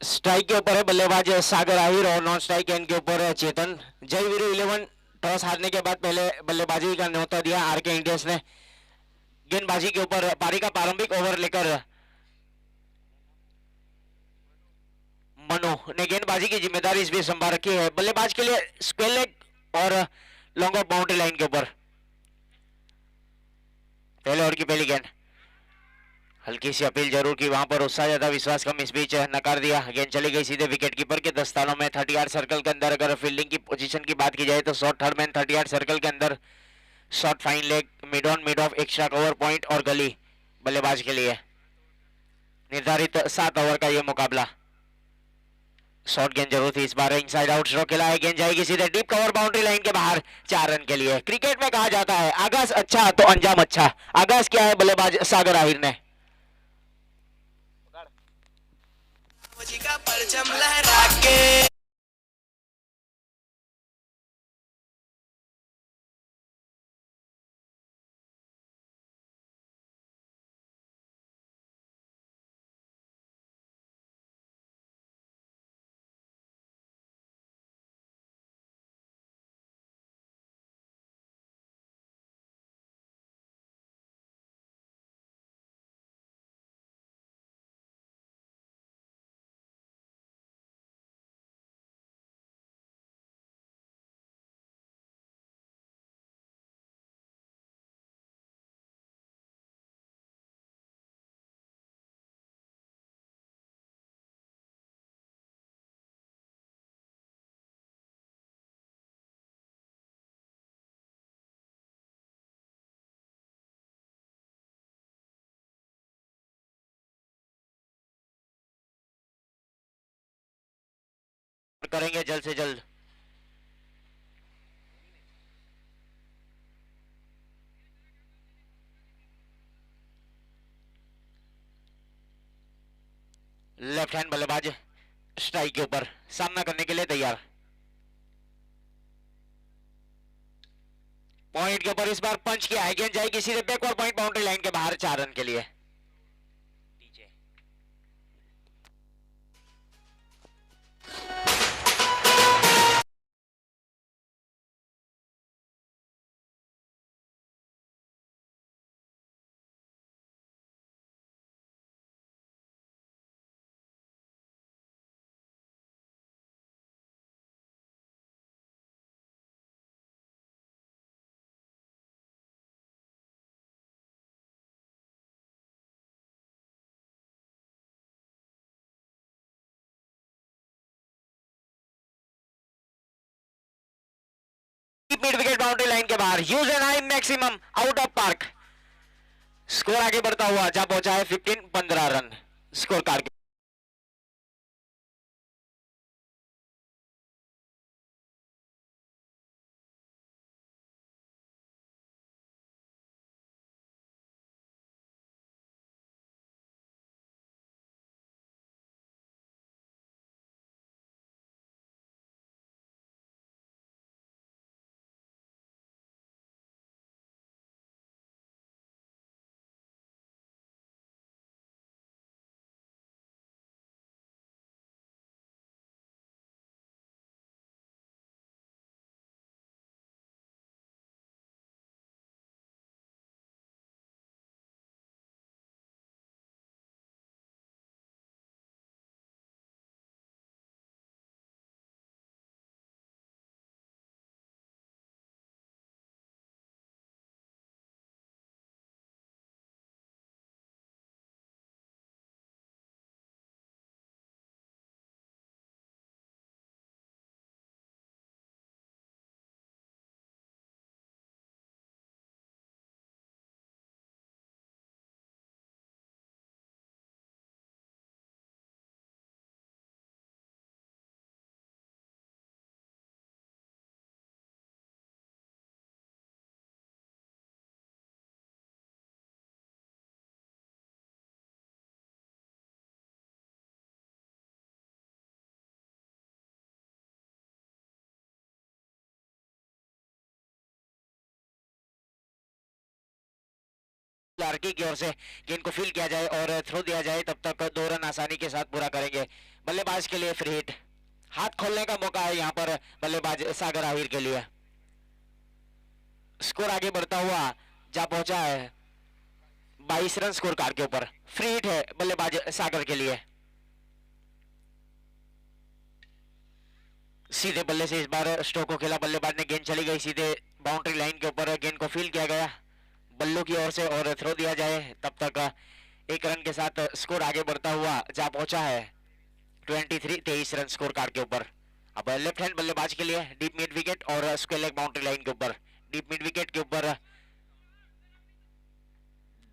Strike के ऊपर है बल्लेबाज सागर आहिर और नॉन स्ट्राइक एंड के ऊपर चेतन। जय वीरू 11 टॉस हारने के बाद पहले बल्लेबाजी का न्योता दिया आरके इंडियंस ने। गेंदबाजी के ऊपर पारी का प्रारंभिक ओवर लेकर मनु ने गेंदबाजी की जिम्मेदारी इस बीच संभाल रखी है। बल्लेबाज के लिए स्क्वेयर लेग और लॉन्ग ऑफ बाउंड्री लाइन के ऊपर। पहले ओवर की पहली गेंद, हल्की सी अपील जरूर की वहां पर, उत्साह ज्यादा विश्वास कम, इस बीच नकार दिया। गेंद चली गई सीधे विकेट कीपर के 10 स्थानों में 30 यार्ड सर्कल के अंदर। अगर फील्डिंग की पोजीशन की बात की जाए तो short third man 30 yard circle के अंदर, short fine leg, mid on mid of, extra cover point और गली बल्लेबाज के लिए निर्धारित 7 ओवर का यह मुकाबला। शॉर्ट गेंद जरूर थी, इस बार इनसाइड आउट स्ट्रोक खेला है। गेंद जाएगी सीधे डीप कवर बाउंड्री लाइन के बाहर, 4 रन के लिए। क्रिकेट में कहा जाता है आगाज अच्छा तो अंजाम अच्छा। आगाज क्या है बल्लेबाज सागर आहिर ने। परचम लहरा के करेंगे जल्द से जल्द। लेफ्ट हैंड बल्लेबाज स्ट्राइक के ऊपर सामना करने के लिए तैयार। पॉइंट के ऊपर इस बार पंच किया है। गेंद जाएगी सीधे बैकवर्ड पॉइंट बाउंड्री लाइन के बाहर, 4 रन के लिए। मिड विकेट बाउंड्री लाइन के बाहर, use N I maximum out of park. Score आगे बढ़ता हुआ जा पहुंचा है 15 रन स्कोर कार्ड। लार्की की ओर से गेंद को फील किया जाए और थ्रो दिया जाए, तब तक 2 रन आसानी के साथ पूरा करेंगे बल्लेबाज के लिए फ्री हिट, हाथ खोलने का मौका है यहाँ पर बल्लेबाज सागर आहिर के लिए। स्कोर आगे बढ़ता हुआ जा पहुंचा है 22 रन स्कोर कार्ड के ऊपर। फ्री हिट है बल्लेबाज सागर के लिए। सीधे बल्ले से इस बार स्ट्रोक को खेला बल्लेबाज ने, गेंद चली गई सीधे बाउंड्री लाइन के ऊपर। गेंद को फील्ड किया गया बल्लों की ओर से और थ्रो दिया जाए, तब तक 1 रन के साथ स्कोर आगे बढ़ता हुआ जा पहुंचा है 23 रन स्कोर कार्ड के ऊपर। अब लेफ्ट हैंड बल्लेबाज के लिए डीप मिड विकेट और स्क्वायर लेग बाउंड्री लाइन के ऊपर। डीप मिड विकेट के ऊपर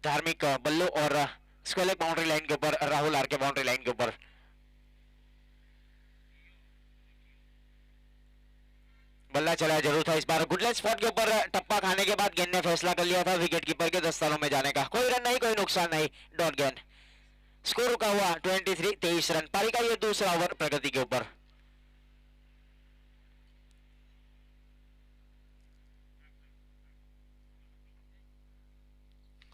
धार्मिक बल्लो और स्क्वायर लेग बाउंड्री लाइन के ऊपर राहुल आर के बाउंड्री लाइन के ऊपर। बल्ला चलाया जरूर था इस बार। गुडलैंड स्पॉट के ऊपर टप्पा खाने के बाद गेंद ने फैसला कर लिया था विकेट कीपर के दस्तानों में जाने का। कोई रन नहीं, कोई नुकसान नहीं, डॉट गेंद। स्कोर रुका हुआ 23 रन। पारी का ये दूसरा ओवर प्रगति के ऊपर।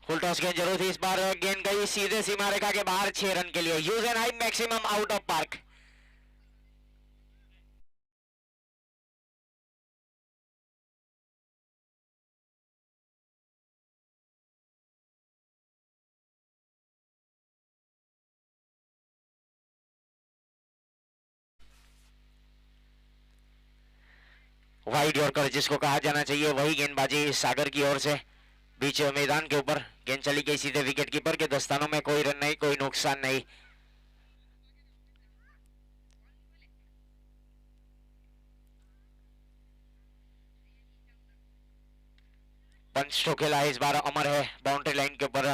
फुल टॉस गेंद जरूर थी इस बार। गेंद गई सीधे सीमा रेखा के बाहर 6 रन के लिए। Use and high maximum out of park. Wide yorker जिसको कहा जाना चाहिए, वही गेंदबाजी सागर की ओर से बीच मैदान के ऊपर। गेंद चली गई सीधे विकेट कीपर के दस्तानों में। कोई रन नहीं, कोई नुकसान नहीं। पंच तो खेला है इस बार अमर है बाउंड्री लाइन के ऊपर।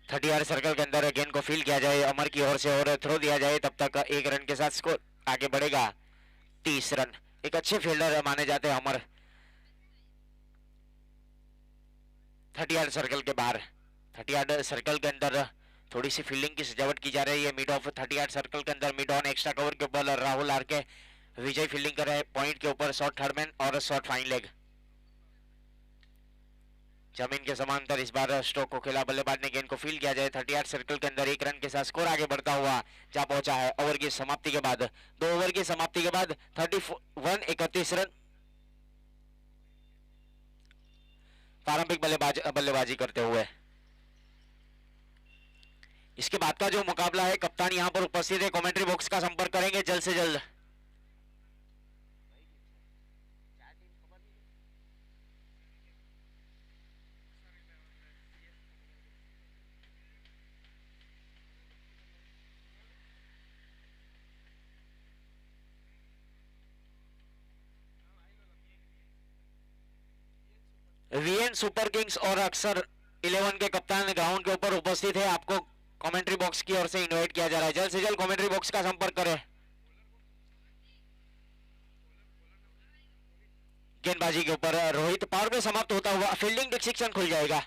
30 सर्कल के अंदर गेंद को फील्ड किया जाए अमर की ओर से और थ्रो दिया जाए, तब तक 1 रन के साथ स्कोर आगे बढ़ेगा 30 रन। एक अच्छे फील्डर माने जाते हैं अमर। 30 सर्कल के बाहर, 30 सर्कल के अंदर थोड़ी सी फील्डिंग की सजावट की जा रही है। मिड ऑफ 30 सर्कल के अंदर मिड ऑन एक्स्ट्रा कवर के ऊपर राहुल आर के विजय फील्डिंग कर रहे हैं। पॉइंट के ऊपर शॉर्ट थर्ड मैन और शॉर्ट फाइन लेग। जमीन के समांतर इस बार स्ट्रोक को खेला बल्लेबाज ने। गेंद को फील्ड किया जाए 38 सर्कल के अंदर। 1 रन के साथ स्कोर आगे बढ़ता हुआ जा पहुंचा है ओवर की समाप्ति के बाद। 2 ओवर की समाप्ति के बाद 31 रन। प्रारंभिक बल्लेबाजी करते हुए इसके बाद का जो मुकाबला है, कप्तान यहां पर उपस्थित है, कमेंट्री बॉक्स का संपर्क करेंगे जल्द से जल्द। वीएन सुपर किंग्स और अक्सर 11 के कप्तान ग्राउंड के ऊपर उपस्थित है। आपको कमेंट्री बॉक्स की ओर से इनवाइट किया जा रहा है, जल्द से जल्द कमेंट्री बॉक्स का संपर्क करें। गेंदबाजी के ऊपर रोहित पावर में समाप्त होता हुआ फील्डिंग डिस्ट्रिक्शन खुल जाएगा।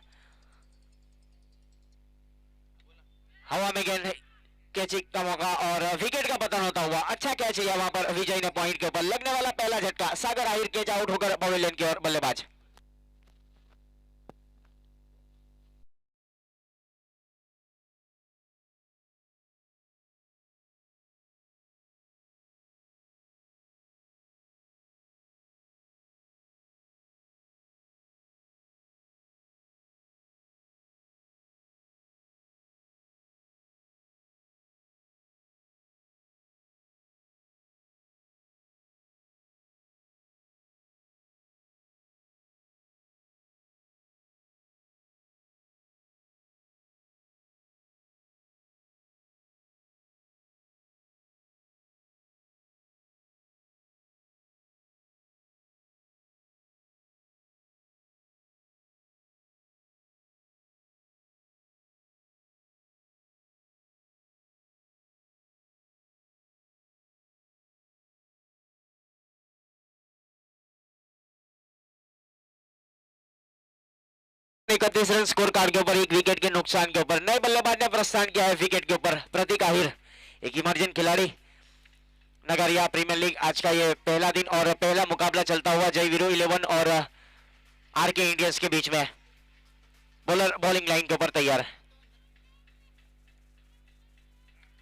हवा में गेंद कैचिंग का मौका और विकेट का पतन होता हुआ अच्छा कैच है वहां पर विजय ने। पॉइंट के ऊपर लगने वाला पहला झटका। सागर आहिर कैच आउट होकर पवेलियन की ओर बल्लेबाज। इकतीस रन स्कोर कार्ड के ऊपर 1 विकेट के नुकसान के ऊपर नए बल्लेबाज ने प्रस्थान किया है विकेट के ऊपर। प्रतीक आहिर एक इमर्जिंग खिलाड़ी। नगरिया प्रीमियर लीग आज का ये पहला दिन और पहला मुकाबला चलता हुआ जय वीरू 11 और आरके इंडियंस के बीच में। बॉलर बॉलिंग लाइन के ऊपर तैयार।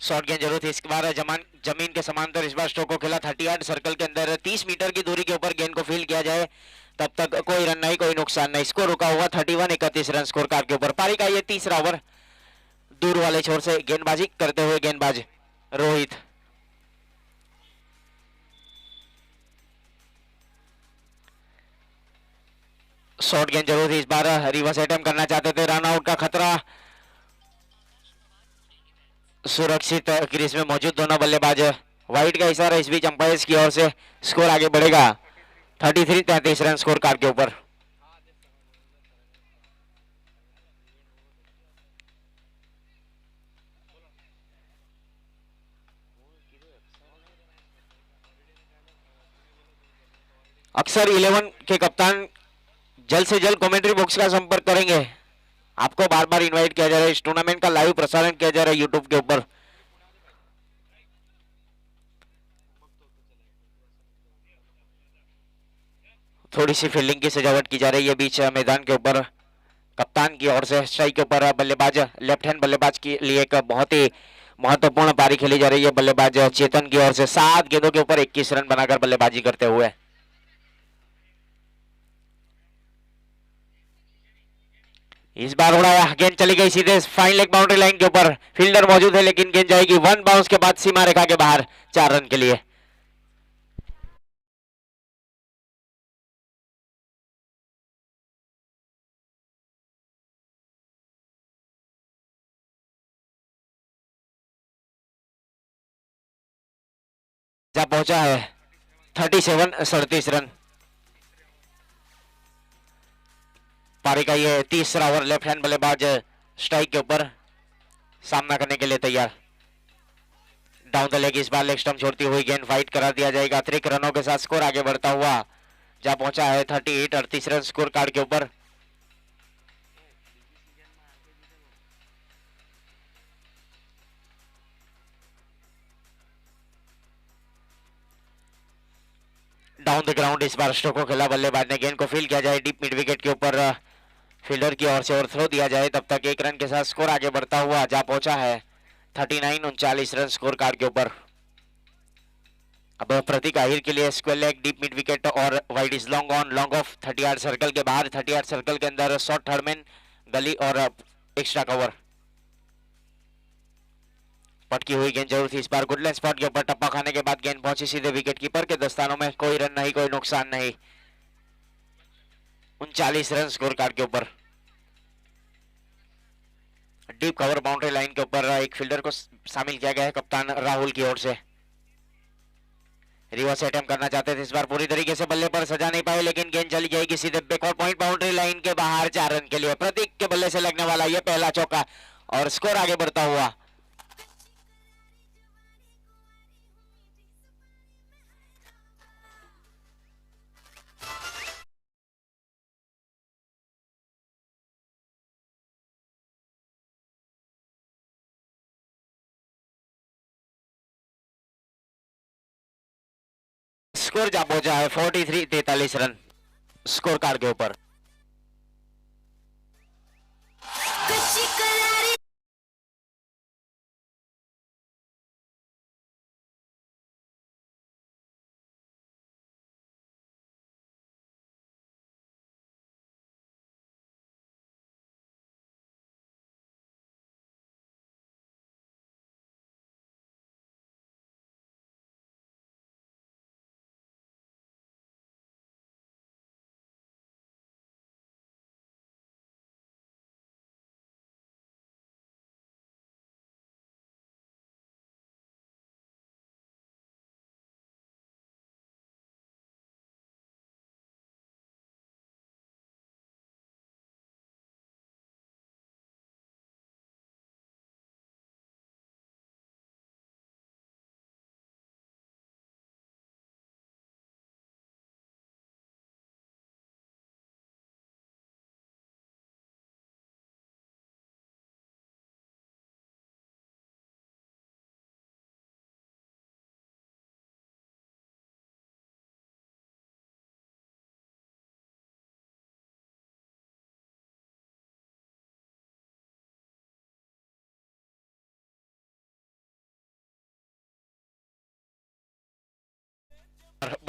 शॉर्ट गेंद जरूर थी इस बार जमीन के समांतर इस बार स्ट्रोक को खेला 38 सर्कल के अंदर 30 मीटर की दूरी के ऊपर गेंद को फील किया जाए तब तक कोई रन नहीं कोई नुकसान नहीं। स्कोर रुका हुआ 31-31 रन स्कोर कार्ड के ऊपर। पारी का ये तीसरा ओवर। दूर वाले छोर से गेंदबाजी करते हुए गेंदबाज रोहित। शॉर्ट गेंद जरूर थी इस बार रिवर्स अटेम्प्ट करना चाहते थे। रन आउट का खतरा सुरक्षित क्रीज में मौजूद दोनों बल्लेबाज। वाइड का इशारा इस बीच अंपायर की ओर से। स्कोर आगे बढ़ेगा 33-33 रन स्कोर कार्ड के ऊपर। अक्सर 11 के कप्तान जल्द से जल्द कमेंट्री बॉक्स का संपर्क करेंगे। आपको बार बार इनवाइट किया जा रहा है। इस टूर्नामेंट का लाइव प्रसारण किया जा रहा है यूट्यूब के ऊपर। थोड़ी सी फील्डिंग की सजावट की जा रही है बीच मैदान के ऊपर कप्तान की ओर से। स्ट्राइक के ऊपर बल्लेबाज लेफ्ट हैंड बल्लेबाज के लिए एक बहुत ही महत्वपूर्ण पारी खेली जा रही है बल्लेबाज चेतन की ओर से। 7 गेंदों के ऊपर 21 रन बनाकर बल्लेबाजी करते हुए। इस बार उड़ाया गेंद चली गई सीधे फाइन लेग बाउंड्री लाइन के ऊपर। फील्डर मौजूद है लेकिन गेंद जाएगी वन बाउंस के बाद सीमा रेखा के बाहर 4 रन के लिए। जा पहुंचा है 37 रन। पारी का ये तीसरा ओवर। लेफ्ट हैंड बल्लेबाज स्ट्राइक के ऊपर सामना करने के लिए तैयार। डाउन द लेग इस बार लेग स्टंप छोड़ती हुई गेंद फाइट करा दिया जाएगा। अतिरिक्त रनों के साथ स्कोर आगे बढ़ता हुआ जा पहुंचा है 38-38 रन स्कोर कार्ड के ऊपर। डाउन द ग्राउंड इस बार स्ट्रोक को खेला बल्लेबाज ने। गेंद को फील किया जाए डीप मिड विकेट के ऊपर फील्डर की ओर से और थ्रो दिया जाए तब तक 1 रन के साथ स्कोर आगे बढ़ता हुआ जा पहुंचा है 39-39 रन स्कोर कार्ड के ऊपर। अब प्रतीक आहिर के लिए square leg deep mid wicket और wide is long on long off 38 circle के बाहर 38 सर्कल के अंदर शॉर्ट थर्डमैन गली और एक्स्ट्रा कवर। पटकी हुई गेंद जरूर थी इस बार गुडलैंड स्पॉट के ऊपर। टप्पा खाने के बाद गेंद पहुंची सीधे विकेट कीपर के दस्तानों में। कोई रन नहीं कोई नुकसान नहीं। 39 रन स्कोर कार्ड के ऊपर। डीप कवर बाउंड्री लाइन के ऊपर एक फील्डर को शामिल किया गया है कप्तान राहुल की ओर से। रिवर्स अटेम्प्ट करना चाहते थे इस बार पूरी तरीके से बल्ले पर सजा नहीं पाए लेकिन गेंद चली जाएगी सीधे बैकवर्ड पॉइंट बाउंड्री लाइन के बाहर 4 रन के लिए। प्रतीक के बल्ले से लगने वाला यह पहला चौका और स्कोर आगे बढ़ता हुआ। स्कोर जा पहुंचा है 43-43 रन स्कोर कार्ड के ऊपर।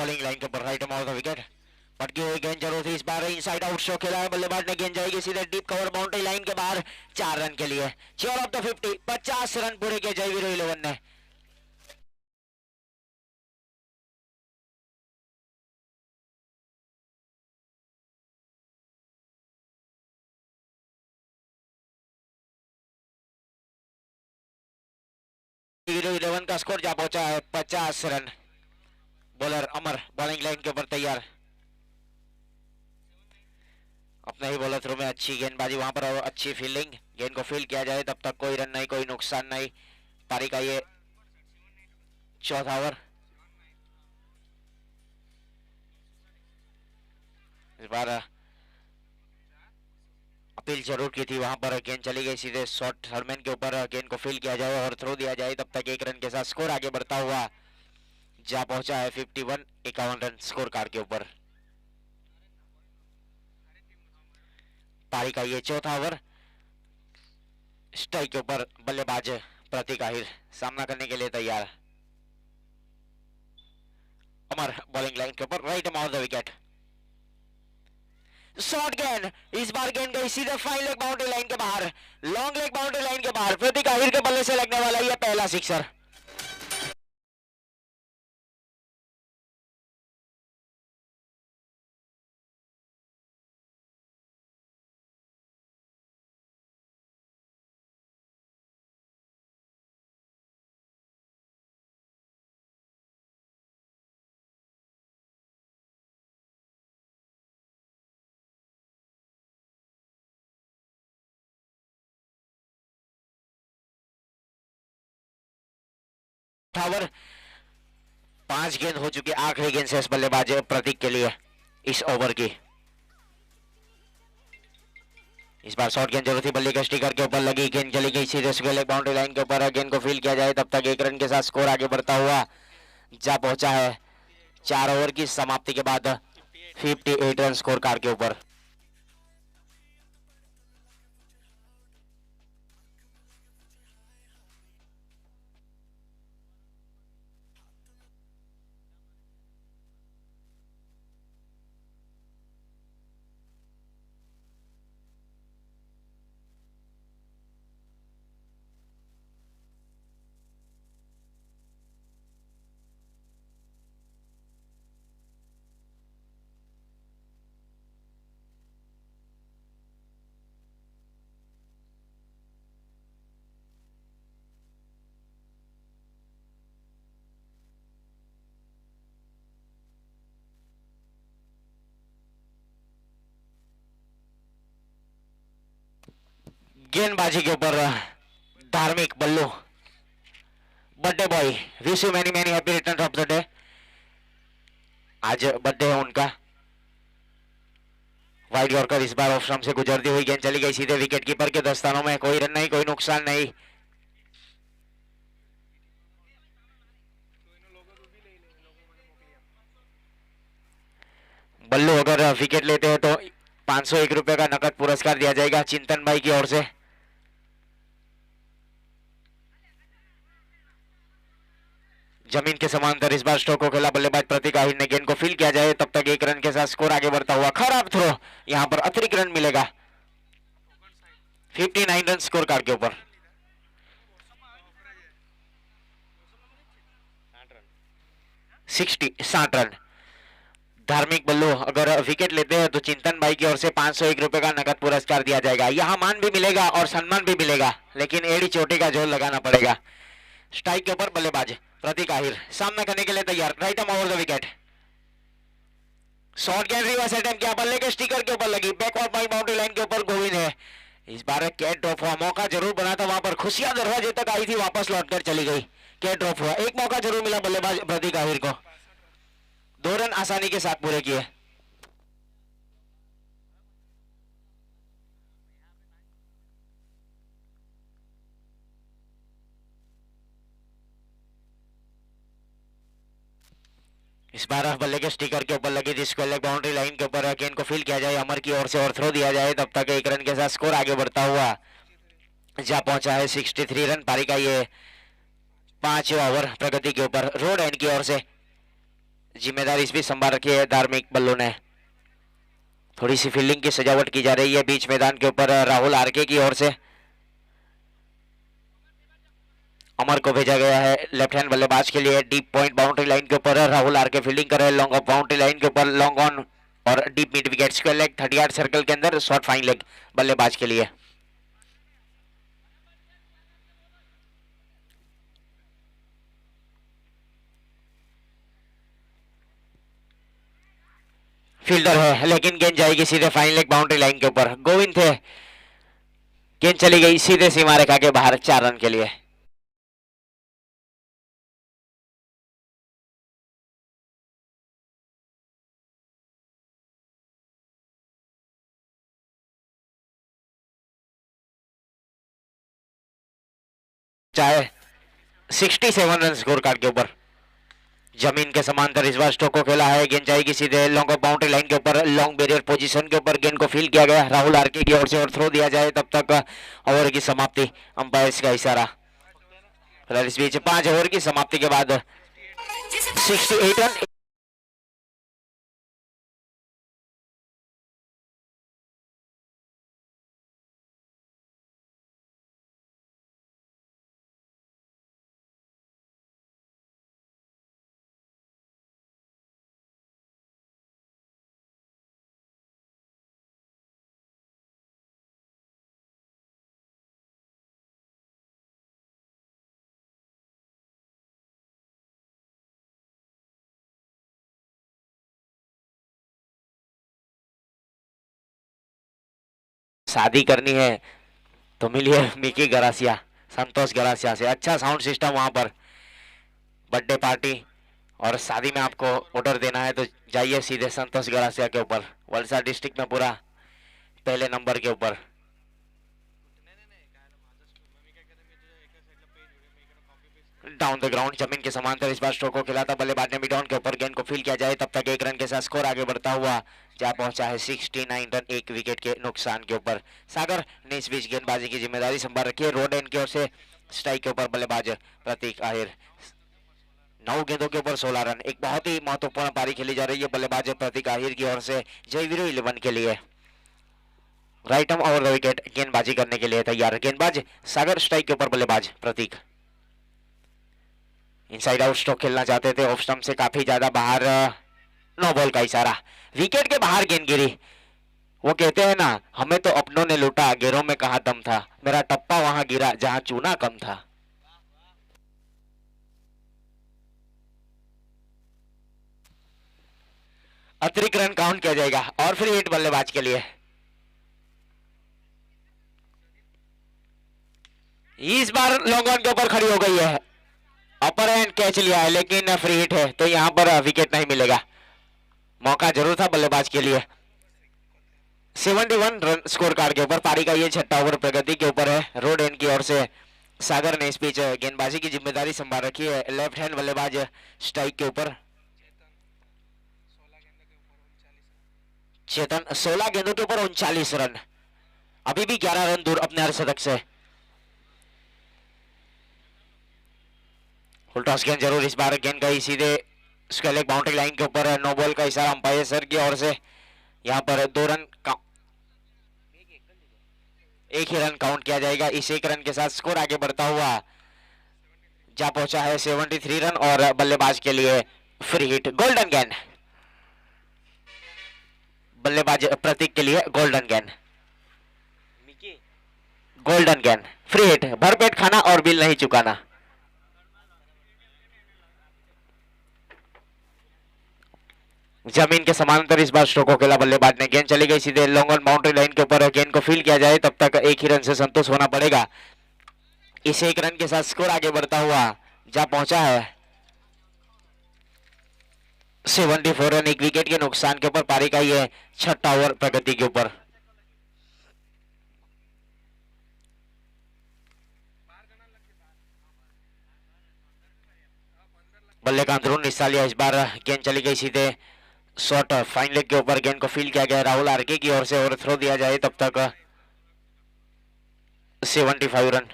बॉलिंग लाइन के ऊपर राइट ऑफ द विकेट। पटकी हुई गेंद जरूर थी, इस बार इनसाइड आउट शो खेला है बल्लेबाज ने, गेंद जाएगी सीधे डीप कवर बाउंड्री लाइन के बाहर 4 रन के लिए। चेयर ऑफ द 50, 50 रन पूरे किए जयवीर 11 ने। जयवीर 11 का स्कोर जा पहुंचा है 50 रन। बॉलर अमर बॉलिंग लाइन के ऊपर तैयार, अपने ही बॉलर थ्रू में अच्छी गेंदबाजी वहां पर और अच्छी फील्डिंग। गेंद को फील्ड किया जाए तब तक कोई रन नहीं, कोई नुकसान नहीं। पारी का ये चौथा ओवर। इस बार अपील जरूर की थी, वहां पर गेंद चली गई सीधे शॉर्ट थर्डमैन के ऊपर। गेंद को फील्ड किया जाए और थ्रो दिया जाए तब तक 1 रन के साथ स्कोर आगे बढ़ता हुआ जा पहुंचा है 51, 51 रन स्कोर कार्ड के ऊपर। पारी का ये चौथा ओवर। स्ट्राइक के ऊपर बल्लेबाज प्रतीक आहिर सामना करने के लिए तैयार। अमर बॉलिंग लाइन के ऊपर right of the wicket. Short गेंद, इस बार गेंद गई सीधे फाइन लेग बाउंड्री लाइन के बाहर, लॉन्ग लेग बाउंड्री लाइन के बाहर। प्रतीक आहिर के बल्ले से लगने वाला यह पहला सिक्सर। ओवर 5 गेंद हो चुकी, आखिरी गेंद से बल्लेबाज प्रतीक के लिए इस ओवर की। इस बार शॉर्ट गेंद जरूर थी, बल्ले के स्टिकर के ऊपर लगी, गेंद चली गई सीधे स्क्वायर लेग बाउंड्री लाइन के ऊपर। गेंद को फील्ड किया जाए तब तक 1 रन के साथ स्कोर आगे बढ़ता हुआ जा पहुंचा है 4 ओवर की समाप्ति के बाद 58 रन स्कोर कार्ड के ऊपर। गेंदबाजी के ऊपर Dharmik Ballu, birthday boy, wish you many many happy return of the day. आज बर्थडे है उनका। वाइड यॉर्कर इस बार ऑफ स्टंप से गुजरती हुई गेंद चली गई सीधे विकेट कीपर के दस्तानों में। कोई रन नहीं, कोई नुकसान नहीं। बल्लू अगर विकेट लेते हैं तो 501 रुपए का नकद पुरस्कार दिया जाएगा चिंतन भाई की ओर से। जमीन के समांतर इस बार स्ट्रोक को खेला बल्लेबाज प्रतीक आहिर ने। गेंद को फील्ड किया जाए तब तक 1 रन के साथ स्कोर आगे बढ़ता हुआ। खराब थ्रो, यहां पर अतिरिक्त रन मिलेगा। 59 रन स्कोर कार्ड के ऊपर। 60 रन। धार्मिक बल्लू अगर विकेट लेते हैं तो चिंतन भाई की ओर से 501 रुपए का नकद पुरस्कार दिया जाएगा। यहां मान भी मिलेगा और सम्मान भी मिलेगा, लेकिन एड़ी चोटी का जोर लगाना पड़ेगा। स्ट्राइक के ऊपर बल्लेबाज प्रतीक आहिर सामना करने के लिए तैयार, right arm over the wicket. Short गेंद रिवर्स अटेम्प्ट किया, बल्ले के स्टिकर के ऊपर लगी, बैकवर्ड बाई बाउंड्री लाइन के ऊपर गोविंद है। इस बार कैच ड्रॉप हुआ, मौका जरूर बना था वहां पर, खुशियां दरवाजे तक आई थी, वापस लौटकर चली गई। कैच ड्रॉप हुआ, एक मौका जरूर मिला बल्लेबाज प्रतीक आहिर को। 2 रन आसानी के साथ पूरे किए। इस बार बल्ले के स्टिकर के ऊपर लगी थी, स्क्वायर लेग बाउंड्री लाइन के ऊपर। गेंद को फील्ड किया जाए अमर की ओर से और थ्रो दिया जाए तब तक 1 रन के साथ स्कोर आगे बढ़ता हुआ जा पहुंचा है 63 रन। पारी का ये 5वां ओवर प्रगति के ऊपर रोड एंड की ओर से जिम्मेदारी इस भी संभाल रखी है धार्मिक बल्लू ने। थोड़ी सी फील्डिंग की सजावट की जा रही है बीच मैदान के ऊपर राहुल आरके की ओर से। अमर को भेजा गया है लेफ्ट हैंड बल्लेबाज के लिए। डीप पॉइंट बाउंड्री लाइन के ऊपर राहुल आरके फील्डिंग कर रहे हैं। लॉन्ग ऑफ बाउंड्री लाइन के ऊपर लॉन्ग ऑन और deep mid wicket square leg 38 circle के अंदर शॉर्ट फाइन लेग बल्लेबाज के लिए। फील्डर है लेकिन गेंद जाएगी सीधे फाइन लेग बाउंड्री लाइन के ऊपर। गोविंद थे, गेंद चली गई सीधे सीमा रेखा के बाहर 4 रन के लिए। चाहे 67 रन स्कोर कार्ड के ऊपर। जमीन के समांतर इस बार स्ट्रोक को खेला है। गेंद जाएगी सीधे लॉन्ग ऑफ बाउंड्री लाइन के ऊपर। लॉन्ग बैरियर पोजीशन के ऊपर गेंद को फील किया गया राहुल आरके की ओर से और थ्रो दिया जाए तब तक ओवर की समाप्ति। अंपायर का इशारा। इस बीच 5 ओवर की समाप्ति के बाद 68 रन। शादी करनी है तो मिलिए मिकी गरासिया, संतोष गरासिया से। अच्छा साउंड सिस्टम वहां पर। बर्थडे पार्टी और शादी में आपको ऑर्डर देना है तो जाइए सीधे संतोष गरासिया के ऊपर। वलसाड डिस्ट्रिक्ट में पूरा पहले नंबर के ऊपर। डाउन द ग्राउंड जमीन के समांतर इस बार स्ट्रोक को खिला था बल्लेबाज ने मिड ऑन के ऊपर। गेंद को फील किया जाए तब तक 1 रन के साथ स्कोर आगे बढ़ता हुआ जा पहुंचा है 69 रन 1 विकेट के नुकसान के ऊपर। सागर ने इस बीच गेंदबाजी की जिम्मेदारी संभाल रखी है। रोड एंड की ओर से स्ट्राइक के ऊपर बल्लेबाज प्रतीक आहिर। 9 गेंदों के ऊपर 16 रन। एक बहुत ही महत्वपूर्ण पारी खेली जा रही है बल्लेबाज प्रतीक आहिर की ओर से जयवीरू 11 के लिए। Right arm over the wicket गेंदबाजी करने के लिए तैयार। गेंदबाज सागर, स्ट्राइक के ऊपर बल्लेबाज प्रतीक। इनसाइड आउट स्ट्रोक खेलना चाहते थे, ऑफ स्टंप से काफी ज्यादा बाहर। नो बॉल का इशारा। विकेट के बाहर गेंद गिरी। वो कहते हैं ना, हमें तो अपनों ने लूटा, गेरों में कहा दम था, मेरा टप्पा वहां गिरा जहां चूना कम था। अतिरिक्त रन काउंट किया जाएगा और फिर हिट बल्लेबाज के लिए। इस बार लॉन्ग ऑन के ऊपर खड़ी हो गई है। अपर एंड कैच लिया है लेकिन फ्री हिट है तो यहां पर विकेट नहीं मिलेगा। मौका जरूर था बल्लेबाज के लिए। 71 रन स्कोर कार्ड के ऊपर पारी का ये 6ठा ओवर प्रगति के ऊपर है। रोड एंड की ओर से सागर ने इस बीच गेंदबाजी की जिम्मेदारी संभाल रखी है। लेफ्ट हैंड बल्लेबाज स्ट्राइक के ऊपर। चेतन 16 गेंदों के ऊपर 39 रन। अभी भी 11 रन दूर अपने अर्धशतक से। फुलटॉस गेंद जरूर इस बार गेंद गई सीधे स्क्वायर लेग बाउंड्री लाइन के ऊपर। नो बॉल का इशारा अंपायर सर की ओर से। यहां पर 2 रन का एक ही रन काउंट किया जाएगा। इस 1 रन के साथ स्कोर आगे बढ़ता हुआ जा पहुंचा है 73 रन और बल्लेबाज के लिए फ्री हिट। गोल्डन गेंद बल्लेबाज प्रतीक के लिए। गोल्डन गेंद, गोल्डन गेंद फ्री हिट। भरपेट खाना और बिल नहीं चुकाना। जमीन के समांतर इस बार स्ट्रोक को खेला बल्लेबाज ने। गेंद चली गई सीधे लॉन्ग ऑन बाउंड्री लाइन के ऊपर। गेंद को फील किया जाए तब तक 1 ही रन से संतोष होना पड़ेगा। इस 1 रन के साथ स्कोर आगे बढ़ता हुआ जा पहुंचा है 74 रन 1 विकेट के नुकसान के ऊपर। पारी का ये 6ठा ओवर प्रगति के ऊपर। बल्ले का अंदरून हिस्सा लिया इस बार। गेंद चली गई सीधे शॉर्ट फाइन लेग के ऊपर। गेंद को फील किया गया राहुल आरके की ओर से और थ्रो दिया जाए तब तक 75 रन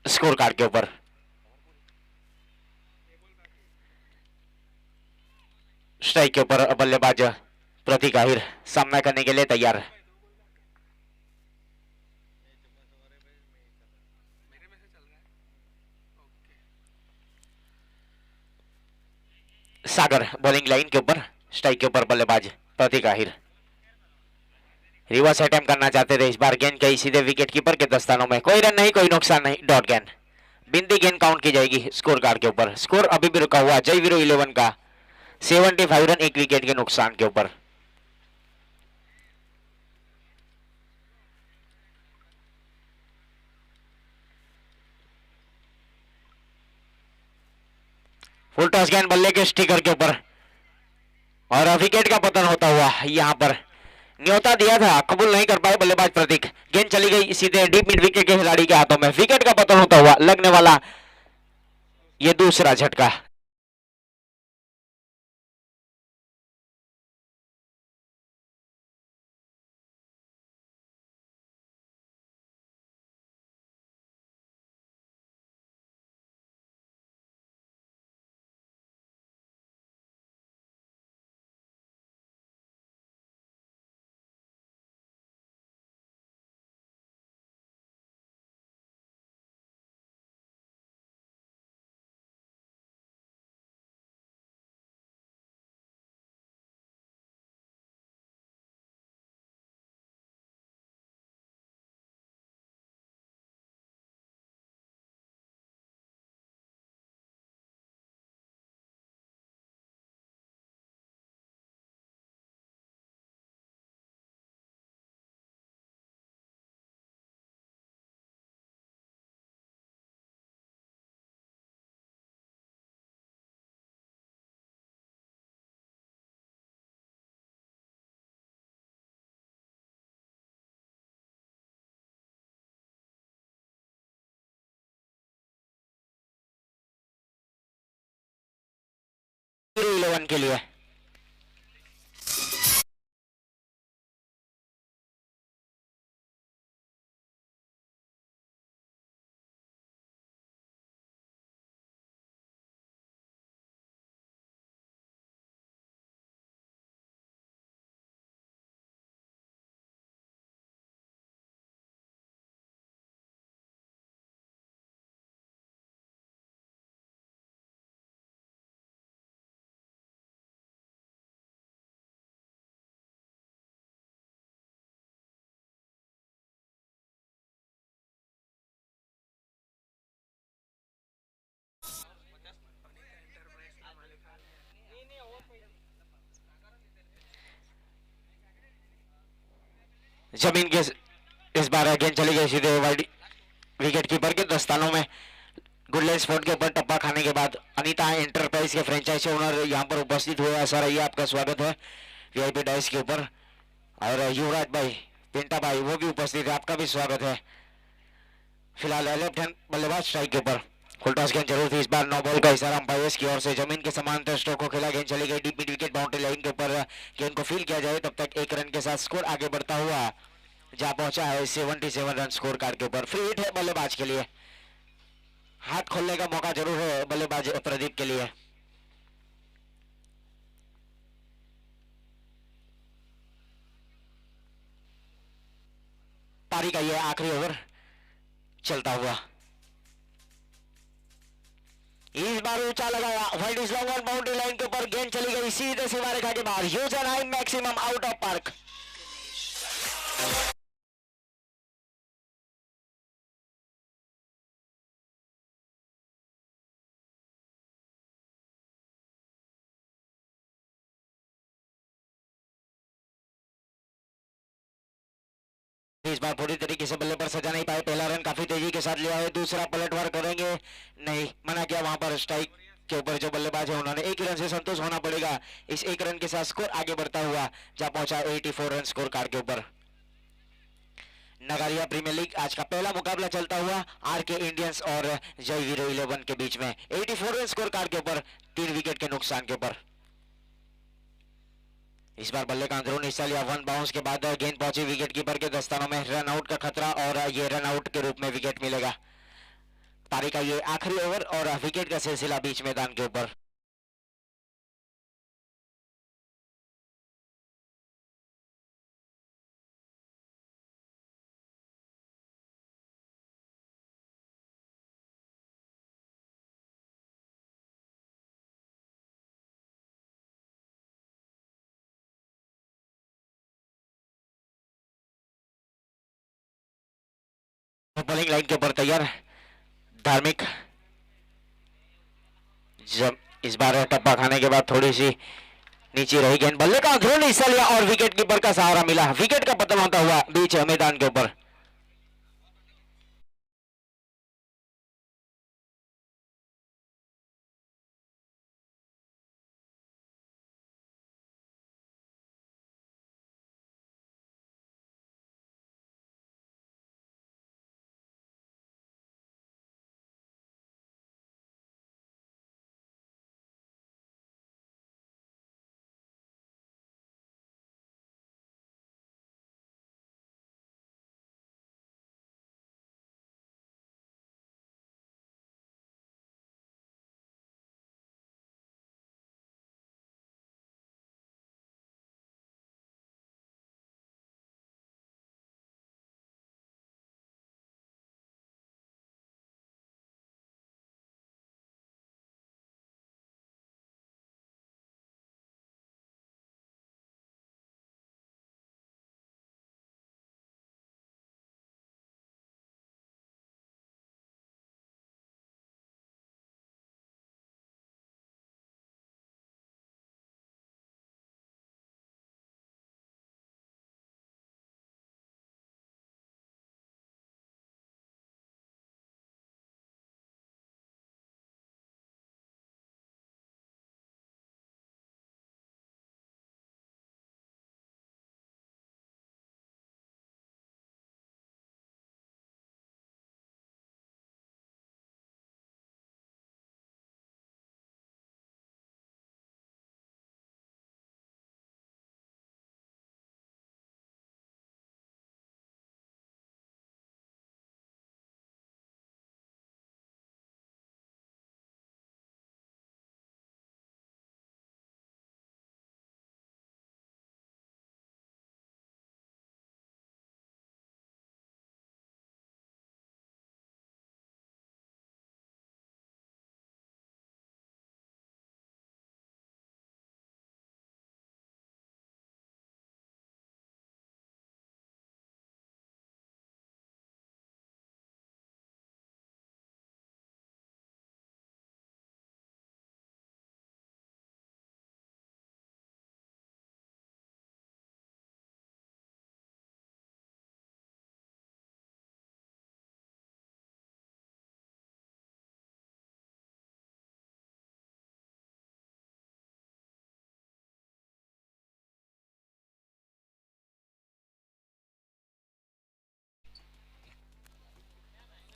स्कोर कार्ड के ऊपर। स्ट्राइक के ऊपर बल्लेबाज प्रतीक आहिर सामना करने के लिए तैयार। सागर बॉलिंग लाइन के ऊपर, स्ट्राइक के ऊपर बल्लेबाज प्रतीक आहिर रिवर्स अटेम्प्ट करना चाहते थे, इस बार गेंद गई सीधे विकेट कीपर के दस्तानों में। कोई रन नहीं, कोई नुकसान नहीं, डॉट गेंद। बिंदी गेंद काउंट की जाएगी स्कोर कार्ड के ऊपर। स्कोर अभी भी रुका हुआ जय वीरू 11 का 75 रन, एक विकेट के नुकसान के ऊपर। फुल टॉस गेंद बल्ले के स्टिकर के ऊपर और विकेट का पतन होता हुआ यहां पर न्योता दिया था, कबूल नहीं कर पाए बल्लेबाज प्रतीक। गेंद चली गई सीधे डीप मिड विकेट के खिलाड़ी के हाथों में। विकेट का पतन होता हुआ लगने वाला ये दूसरा झटका। वीरू 11 के लिए जमीन के इस बार गेंद चली गई सीधे वाइड विकेट कीपर के दस्तानों में। गुडलैंड स्पोर्ट के ऊपर टप्पा खाने के बाद अनीता एंटरप्राइज के फ्रेंचाइजी ओनर यहाँ पर उपस्थित हुए हैं। सर, आइए, आपका स्वागत है वीआईपी डाइस के ऊपर। और युवराज भाई, पिंटा भाई, वो भी उपस्थित है, आपका भी स्वागत है। फिलहाल लेफ्ट हैंड बल्लेबाज स्ट्राइक के ऊपर। फुल टॉस गेंद जरूर थी, इस बार नो बॉल का इशारा अंपायर्स की ओर से। जमीन के समांतर स्ट्रोक को खेला, गेंद चली गई deep mid wicket boundary line के ऊपर। गेंद को फील किया जाए तब तक एक रन के साथ स्कोर आगे बढ़ता हुआ जा पहुंचा है 77 रन स्कोर कार्ड के ऊपर। फ्री हिट है बल्लेबाज के लिए, हाथ खोलने का मौका जरूर है बल्लेबाज प्रदीप के लिए। पारी का यह आखिरी ओवर चलता हुआ, इस बार ऊंचा लगाया, wide is long on boundary line के ऊपर। गेंद चली गई सीधे सीमा रेखा के बाहर। Use and high maximum out of park. इस बार पूरी तरीके से बल्ले पर सजा नहीं पाए। पहला रन काफी तेजी के साथ लिया है, दूसरा पलटवार करेंगे नहीं, मना किया वहां पर। स्ट्राइक के ऊपर जो बल्लेबाज है उन्होंने एक ही रन से संतुष्ट होना पड़ेगा। इस एक रन के साथ स्कोर आगे बढ़ता हुआ जा पहुंचा 84 रन स्कोर कार्ड के ऊपर। नगारिया प्रीमियर लीग आज का पहला मुकाबला चलता हुआ आरके इंडियंस और जय वीरू 11 के बीच में। 84 रन स्कोर कार्ड के ऊपर, 3 विकेट के नुकसान के ऊपर। इस बार बल्ले का अंदरूनी हिस्सा लिया, वन बाउंस के बाद गेंद पहुंची विकेट कीपर के दस्तानों में। रन आउट का खतरा और ये रन आउट के रूप में विकेट मिलेगा। पारी का ये आखिरी ओवर और विकेट का सिलसिला बीच मैदान के ऊपर। बॉलिंग लाइन के ऊपर तैयार धार्मिक। जब इस बार टप्पा खाने के बाद थोड़ी सी नीचे रही गेंद, बल्ले का अंदरूनी हिस्सा लिया और विकेट कीपर का सहारा मिला। विकेट का पतन होता हुआ बीच मैदान के ऊपर।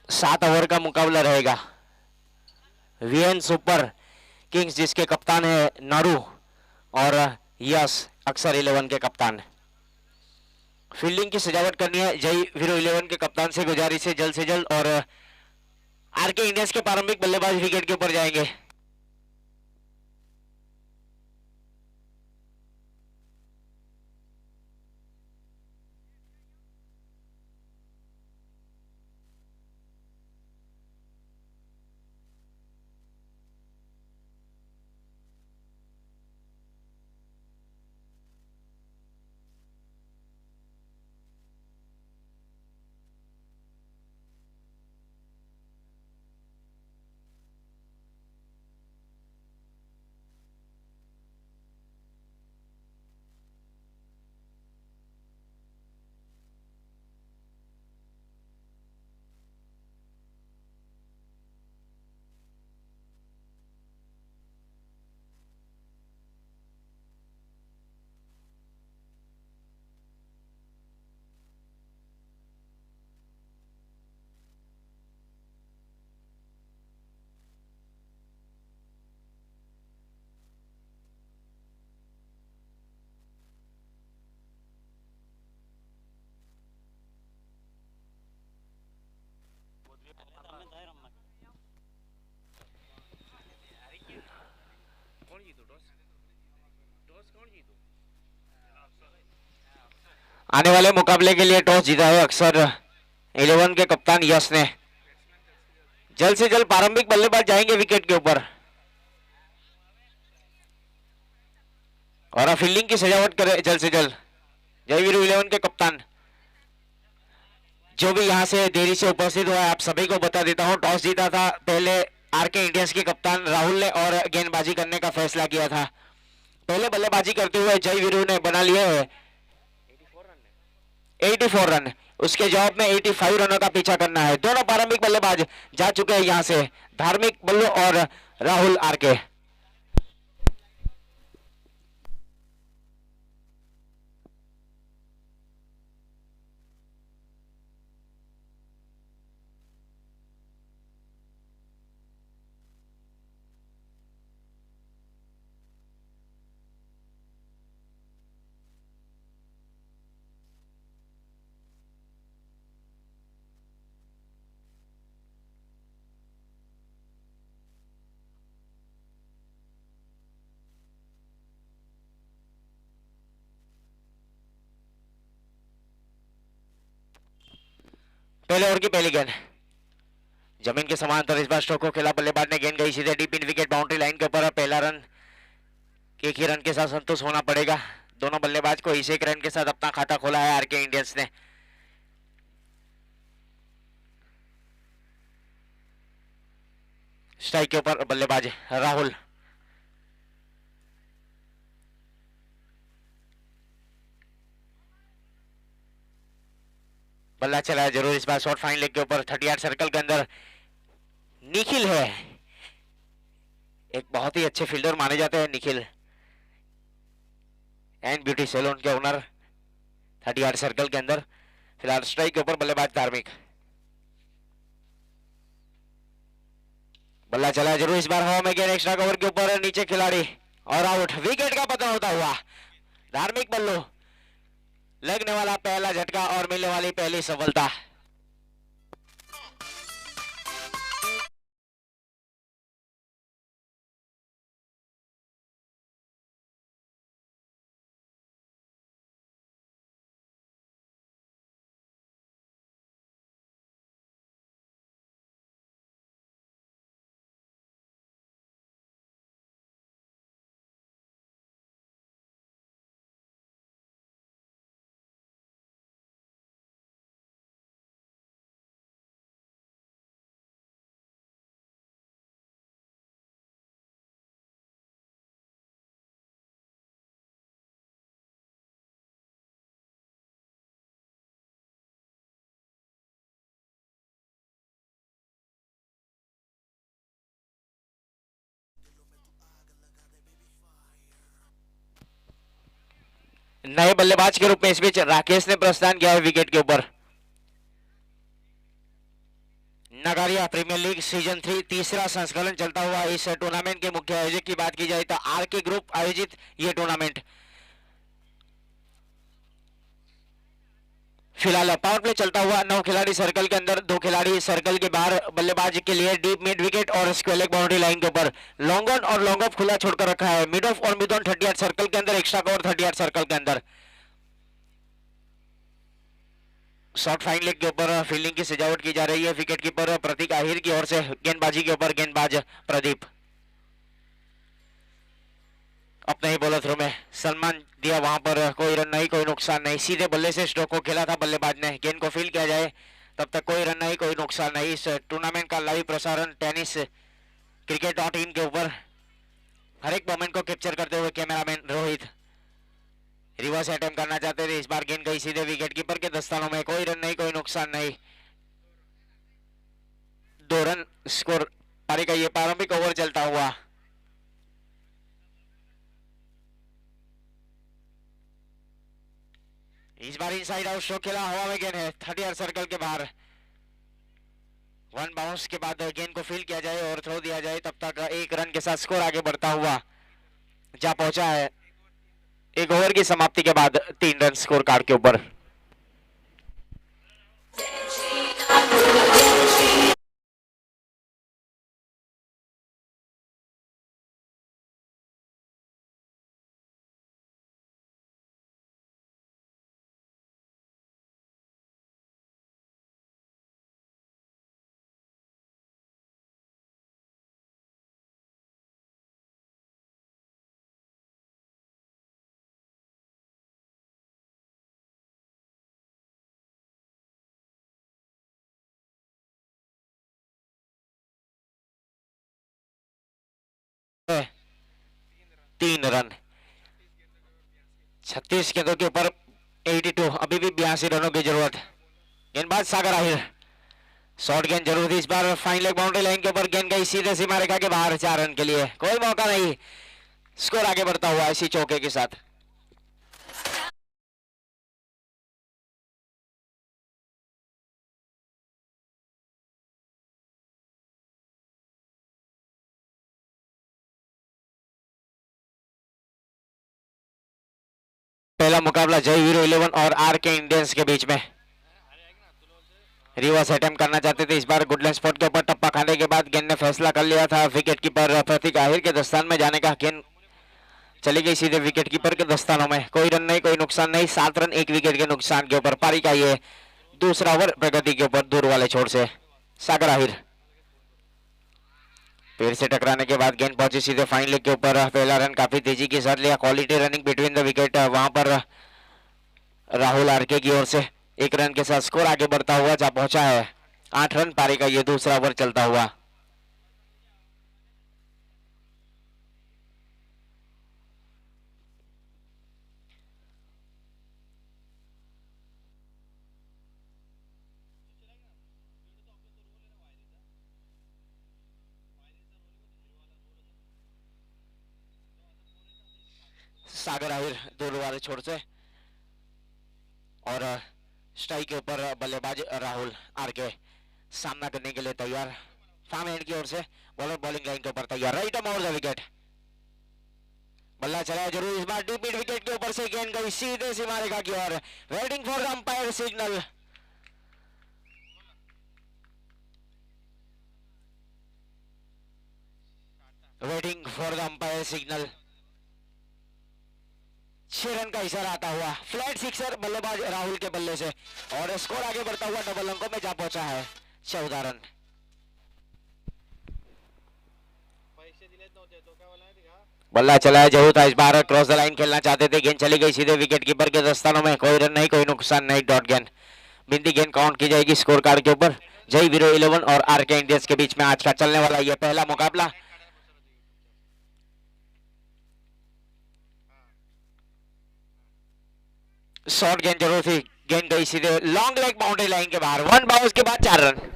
सात ओवर का मुकाबला रहेगा। वीएन सुपर किंग्स जिसके कप्तान है नारू और यस अक्सर 11 के कप्तान। फील्डिंग की सजावट करनी है जय वीरो 11 के कप्तान से गुजारिश है जल्द से जल्द। और आरके इंडियंस के प्रारंभिक बल्लेबाज विकेट के ऊपर जाएंगे। आने वाले मुकाबले के लिए टॉस जीता है अक्सर 11 के कप्तान यश ने। जल्द से जल्द प्रारंभिक बल्लेबाज जाएंगे विकेट के ऊपर और फील्डिंग की सजावट करें जल्द से जल्द जयवीर 11 के कप्तान। जो भी यहाँ से देरी से उपस्थित हुआ है, आप सभी को बता देता हूँ, टॉस जीता था पहले आरके इंडियंस के कप्तान राहुल ने और गेंदबाजी करने का फैसला किया था। पहले बल्लेबाजी करते हुए जय वीरू ने बना लिए है 84 रन। उसके जवाब में 85 रनों का पीछा करना है। दोनों प्रारंभिक बल्लेबाज जा चुके हैं यहाँ से, धार्मिक बल्लू और राहुल आरके। पहले ओवर की पहली गेंद जमीन के समांतर, इस बार स्ट्रोक को खेला, बल्लेबाज ने गेंद गई सीधे deep in wicket, boundary line के ऊपर। पहला रन एक ही रन के साथ संतुष्ट होना पड़ेगा दोनों बल्लेबाज को। इसी एक रन के साथ अपना खाता खोला है आरके इंडियंस ने। स्ट्राइक के ऊपर बल्लेबाज राहुल। बल्ला चला है जरूर, इस बार शॉट फाइन लेग के ऊपर 38 सर्कल के अंदर। निखिल है, एक बहुत ही अच्छे फील्डर माने जाते हैं निखिल, एंड ब्यूटी सैलून के ओनर। 38 सर्कल के अंदर फिलहाल स्ट्राइक के ऊपर बल्लेबाज धार्मिक। बल्ला चला है जरूर, इस बार हवा में गेंद एक्स्ट्रा कवर के ऊपर, नीचे खिलाड़ी और आउट। विकेट का पतन होता हुआ धार्मिक बल्लू, लगने वाला पहला झटका और मिलने वाली पहली सफलता। नए बल्लेबाज के रूप में इस बीच राकेश ने प्रस्थान किया है विकेट के ऊपर। नगारिया प्रीमियर लीग सीजन 3 तीसरा संस्करण चलता हुआ इस टूर्नामेंट के मुख्य आयोजक की बात की जाए तो आरके ग्रुप आयोजित ये टूर्नामेंट। फिलहाल पावर प्ले चलता हुआ, 9 खिलाड़ी सर्कल के अंदर, 2 खिलाड़ी सर्कल के बाहर। बल्लेबाज के लिए डीप मिड विकेट और स्क्वेयर लेग बाउंड्री लाइन के ऊपर। लॉन्ग ऑन और लॉन्ग ऑफ खुला छोड़कर रखा है। मिड ऑफ और मिड ऑन 38 सर्कल के अंदर, एक्स्ट्रा कवर 38 सर्कल के अंदर। शॉर्ट फाइन लेग के ऊपर फील्डिंग की सजावट की जा रही है विकेट कीपर प्रतीक आहिर की ओर से। गेंदबाजी के ऊपर गेंदबाज प्रदीप अपने ही बॉलर थ्रो में सलमान दिया, वहां पर कोई रन नहीं, कोई नुकसान नहीं। सीधे बल्ले से स्ट्रोक को खेला था बल्लेबाज ने, गेंद को फील किया जाए तब तक कोई रन नहीं, कोई नुकसान नहीं। इस टूर्नामेंट का लाइव प्रसारण टेनिस cricket.in के ऊपर हर एक मोमेंट को कैप्चर करते हुए कैमरामैन रोहित रिवर्स अटेम्प्ट करना चाहते थे। इस बार गेंद गई सीधे विकेट कीपर के दस्तानों में, कोई रन नहीं, कोई नुकसान नहीं। 2 रन स्कोर पारी का ये प्रारंभिक ओवर चलता हुआ। इस बार इनसाइड आउट स्ट्रोक खेला, हवा में गेंद है 38 सर्कल के बाहर। 1 बाउंस के बाद गेंद को फील किया जाए और थ्रो दिया जाए, तब तक 1 रन के साथ स्कोर आगे बढ़ता हुआ जा पहुंचा है। 1 ओवर की समाप्ति के बाद 3 रन स्कोर कार्ड के ऊपर। 3 रन। 36 गेंदों के ऊपर 82, अभी भी 82 रनों की जरूरत। गेंदबाज सागर आहिर, शॉर्ट गेंद जरूर थी इस बार। फाइन लेग बाउंड्री लाइन के ऊपर गेंद गई सीधे सीमा रेखा के बाहर, 4 रन के लिए कोई मौका नहीं। स्कोर आगे बढ़ता हुआ इसी चौके के साथ। पहला मुकाबला जय हीरो 11 और आर के इंडियंस के बीच में। रिवर्स अटेम्प्ट करना चाहते थे इस बार। गुडलैंड स्पॉट के ऊपर टप्पा खाने के बाद गेंद ने फैसला कर लिया था विकेट कीपर प्रतीक आहिर के दस्तान में जाने का। गेंद चली गई सीधे विकेट कीपर के दस्तानों में। कोई रन नहीं, कोई नुकसान नहीं। 7 रन 1 विकेट के नुकसान के ऊपर पारी का ये दूसरा ओवर प्रगति के ऊपर दूर वाले छोर से सागर आहिर। पेड़ से टकराने के बाद गेंद पहुंची सीधे फाइन लेग के ऊपर। पहला रन काफी तेजी के साथ लिया। Quality running between the wicket, वहां पर राहुल आरके की ओर से 1 रन के साथ स्कोर आगे बढ़ता हुआ जा पहुंचा है। 8 रन पारी का ये दूसरा ओवर चलता हुआ। सागर आहिर दूर वाले छोर से और स्ट्राइक के ऊपर बल्लेबाज राहुल आरके सामना करने के लिए तैयार। फार्म एंड की ओर से बॉलर बॉलिंग लाइन के ऊपर तैयार। राइट ऑफ द विकेट, बल्ला चलाया जरूर इस बार। डीप मिड विकेट के ऊपर से गेंद गई सीधे सीमा रेखा की ओर। Waiting for the umpire signal. Waiting for the umpire signal. 6 run का इशारा आता हुआ। फ्लैट सिक्सर बल्लेबाज राहुल के बल्ले से और स्कोर आगे बढ़ता हुआ डबल अंकों में जा पहुंचा है। 14 रन। बल्ला चलाया जरूर था इस बार। क्रॉस द लाइन खेलना चाहते थे। गेंद चली गई सीधे विकेट कीपर के दस्तानों में। कोई रन नहीं, कोई नुकसान नहीं। डॉट गेंद, बिंदी गेंद काउंट की जाएगी स्कोर कार्ड के ऊपर। जय वीरो 11 और आर के इंडियंस के बीच में आज का चलने वाला यह पहला मुकाबला। शॉर्ट गेंद जरूर थी। गेंद गई सीधे लॉन्ग लेग बाउंड्री लाइन के बाहर। 1 बाउंस के बाद 4 रन।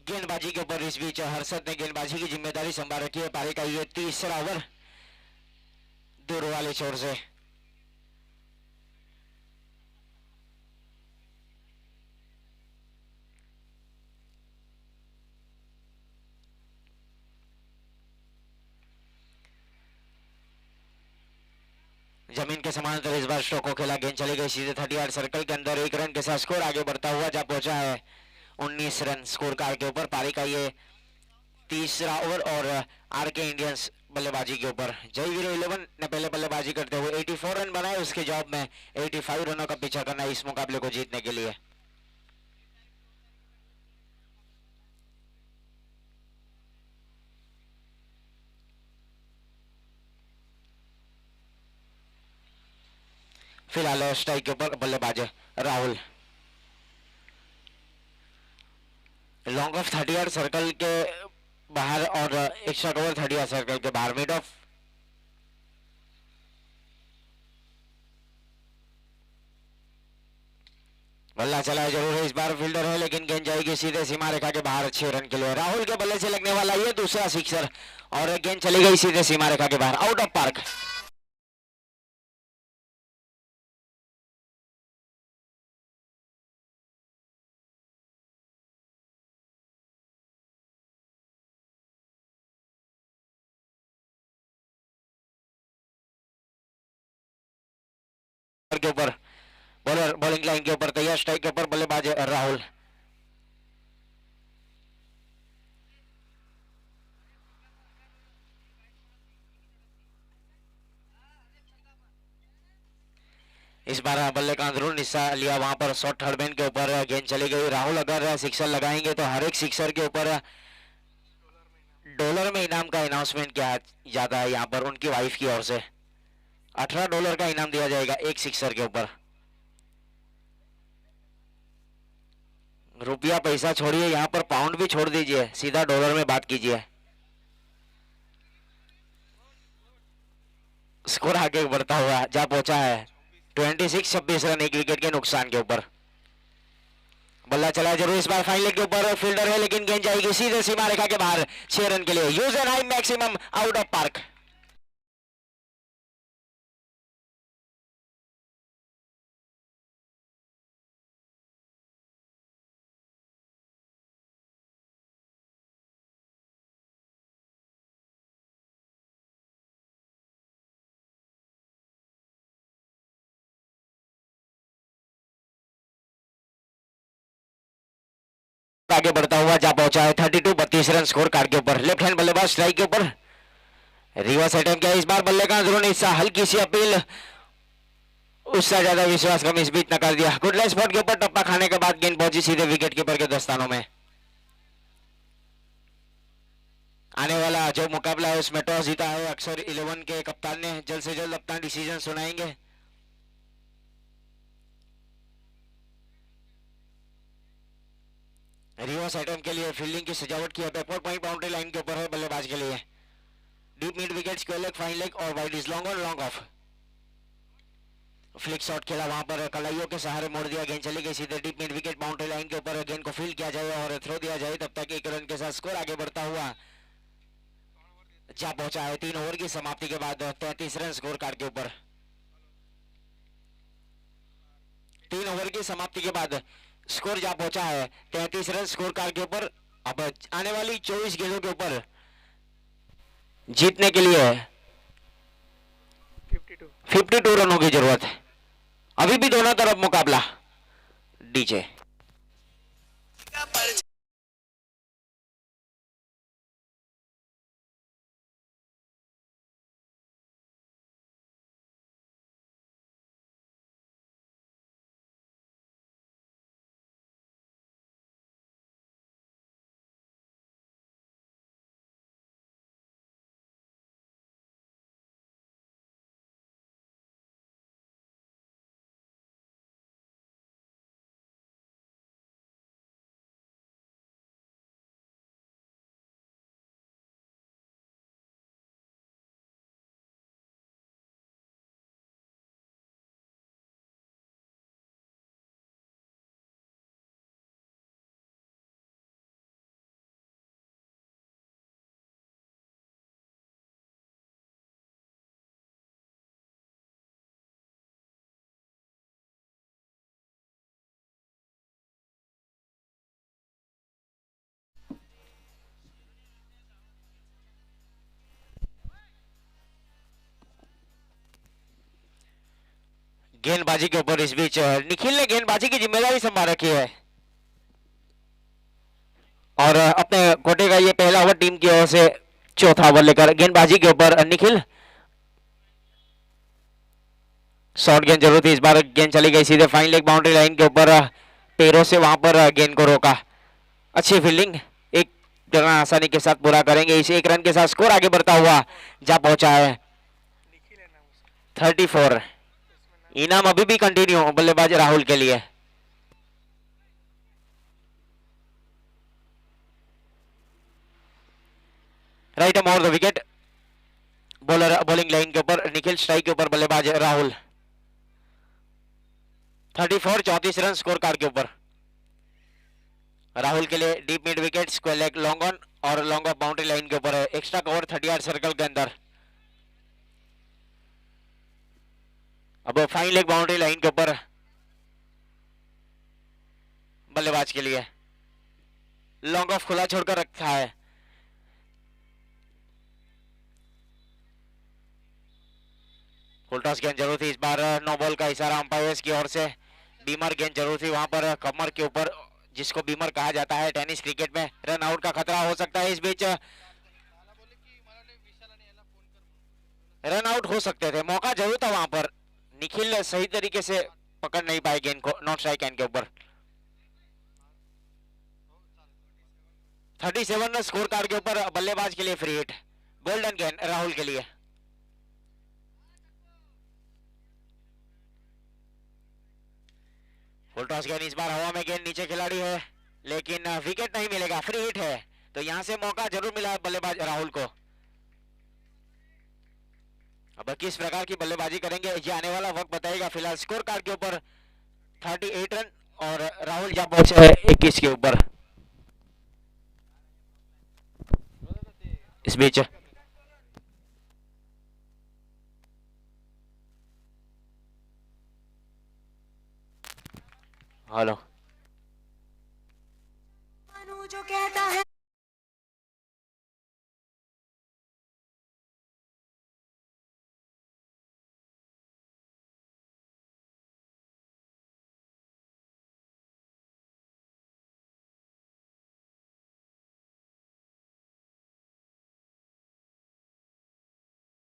गेंदबाजी के ऊपर इस बीच हर्षद ने गेंदबाजी की जिम्मेदारी संभाल रखी है। पारी का ये तीसरा ओवर दूर वाले छोर से। जमीन के समांतर इस बार स्ट्रोक को खेला। गेंद चली गई सीधे 38 सर्कल के अंदर। 1 रन के साथ स्कोर आगे बढ़ता हुआ जा पहुंचा है 19 रन स्कोर कार्ड के ऊपर। पारी का ये तीसरा ओवर और आर के इंडियंस बल्लेबाजी के ऊपर। जय वीरो 11 ने पहले बल्लेबाजी करते हुए 84 रन बनाए। उसके जवाब में 85 रनों का पीछा करना इस मुकाबले को जीतने के लिए। फिलहाल स्ट्राइक के ऊपर बल्लेबाज Rahul. Long off 30 yard circle के बाहर और एक्स्ट्रा कवर 30 यार्ड सर्कल के बाहर। मिड ऑफ बल्ला चला जरूर है, इस बार फील्डर है लेकिन गेंद जाएगी सीधे सीमा रेखा के बाहर। 6 रन के लिए राहुल के बल्ले से लगने वाला ये दूसरा सिक्सर और गेंद चली गई सीधे सीमा रेखा के बाहर, आउट ऑफ पार्क। के ऊपर बॉलर बॉलिंग लाइन के ऊपर तैयार, स्ट्राइक के ऊपर बल्लेबाज राहुल। इस बार बल्ले का अंदरून हिस्सा लिया वहां पर शॉट थर्ड मैन के ऊपर, गेंद चली गई। राहुल अगर सिक्सर लगाएंगे तो हर एक सिक्सर के ऊपर डॉलर में इनाम का अनाउंसमेंट किया जाता है यहाँ पर उनकी वाइफ की ओर से। $18 का इनाम दिया जाएगा एक सिक्सर के ऊपर। रुपया पैसा छोड़िए, यहाँ पर पाउंड भी छोड़ दीजिए, सीधा डॉलर में बात कीजिए। स्कोर आगे बढ़ता हुआ जा पहुंचा है 26-26 रन एक विकेट के नुकसान के ऊपर। बल्ला चला जरूर इस बार फाइन लेग के ऊपर, फील्डर है लेकिन गेंद जाएगी सीधे सीमा रेखा के बाहर। 6 रन के लिए use and high maximum, out of park. आगे बढ़ता हुआ जा पहुंचा है 32-32 रन स्कोर कार्ड के ऊपर। लेफ्ट हैंड बल्लेबाज स्ट्राइक के ऊपर, रिवर्स अटेम्प्ट किया इस बार बल्ले का अंदरूनी हिस्सा, हल्की सी अपील, उससे ज्यादा विश्वास कम, इस बीच नकार दिया। गुड लाइन स्पॉट के ऊपर टप्पा खाने के बाद गेंद पहुंची सीधे विकेट कीपर के दस्तानों में। आने वाला जो मुकाबला है उसमें टॉस जीता है अक्सर 11 के कप्तान ने, जल्द से जल्द अपना डिसीजन सुनाएंगे। रिवर्स अटेम्प्ट के लिए फील्डिंग की सजावट की है, बैकवर्ड पॉइंट बाउंड्री लाइन के ऊपर है बल्लेबाज के लिए। Deep mid wicket, square leg, fine leg और वाइड इज लॉन्ग और लॉन्ग ऑफ। फ्लिक शॉट खेला वहां पर, कलाइयों के सहारे मोड़ दिया, गेंद चली गई सीधे deep mid wicket boundary line के ऊपर। गेंद को फील्ड किया जाए और थ्रो दिया जाए, तब तक 1 रन के साथ स्कोर आगे बढ़ता हुआ जा पहुंचा है 3 ओवर की समाप्ति के बाद 33 रन स्कोर कार्ड के ऊपर। 3 ओवर की समाप्ति के बाद स्कोर जा पहुंचा है 33 रन स्कोर कार्ड के ऊपर। अब आने वाली 24 गेंदों के ऊपर जीतने के लिए 52 रनों की जरूरत है। अभी भी दोनों तरफ मुकाबला। डीजे गेंदबाजी के ऊपर इस बीच निखिल ने गेंदबाजी की जिम्मेदारी संभाल रखी है और अपने कोटे का ये पहला ओवर टीम की ओर से चौथा ओवर लेकर गेंदबाजी के ऊपर निखिल। शॉर्ट गेंद जरूर थी, इस बार गेंद चली गई सीधे फाइन लेग बाउंड्री लाइन के ऊपर, पैरों से वहां पर गेंद को रोका। अच्छी फील्डिंग, एक जगह आसानी के साथ पूरा करेंगे। इस 1 रन के साथ स्कोर आगे बढ़ता हुआ जा पहुंचा है 34। इनाम अभी भी कंटिन्यू बल्लेबाज राहुल के लिए। Right arm over the wicket. Bowler bowling line के ऊपर निखिल, स्ट्राइक के ऊपर बल्लेबाज राहुल। 34 34 रन स्कोर कार्ड के ऊपर। राहुल के लिए deep mid wicket, square leg, long on और लॉन्ग ऑफ बाउंड्री लाइन के ऊपर है। एक्स्ट्रा कवर 30 यार्ड सर्कल के अंदर। अब फाइन लेग बाउंड्री लाइन के ऊपर बल्लेबाज के लिए। लॉन्ग ऑफ खुला छोड़कर रखा है। फुल टॉस गेंद जरूर थी इस बार। नो बॉल का इशारा अंपायर की ओर से। बीमर गेंद जरूर थी वहां पर कमर के ऊपर, जिसको बीमर कहा जाता है टेनिस क्रिकेट में। रन आउट का खतरा हो सकता है। इस बीच रन आउट हो सकते थे, मौका जरूर था वहां पर। निखिल सही तरीके से पकड़ नहीं पाए गेंद को नॉन स्ट्राइक एंड के ऊपर। 37 स्कोर कार्ड के ऊपर बल्लेबाज के लिए फ्री हिट। गोल्डन गेंद राहुल के लिए। फुल टॉस गेंद इस बार हवा में, गेंद नीचे खिलाड़ी है लेकिन विकेट नहीं मिलेगा, फ्री हिट है। तो यहां से मौका जरूर मिला बल्लेबाज राहुल को। अब किस प्रकार की बल्लेबाजी करेंगे ये आने वाला वक्त बताएगा। फिलहाल स्कोर कार्ड के ऊपर 38 रन और राहुल जहां पहुंचे है 21 के ऊपर। इस बीच हेलो जो कहता है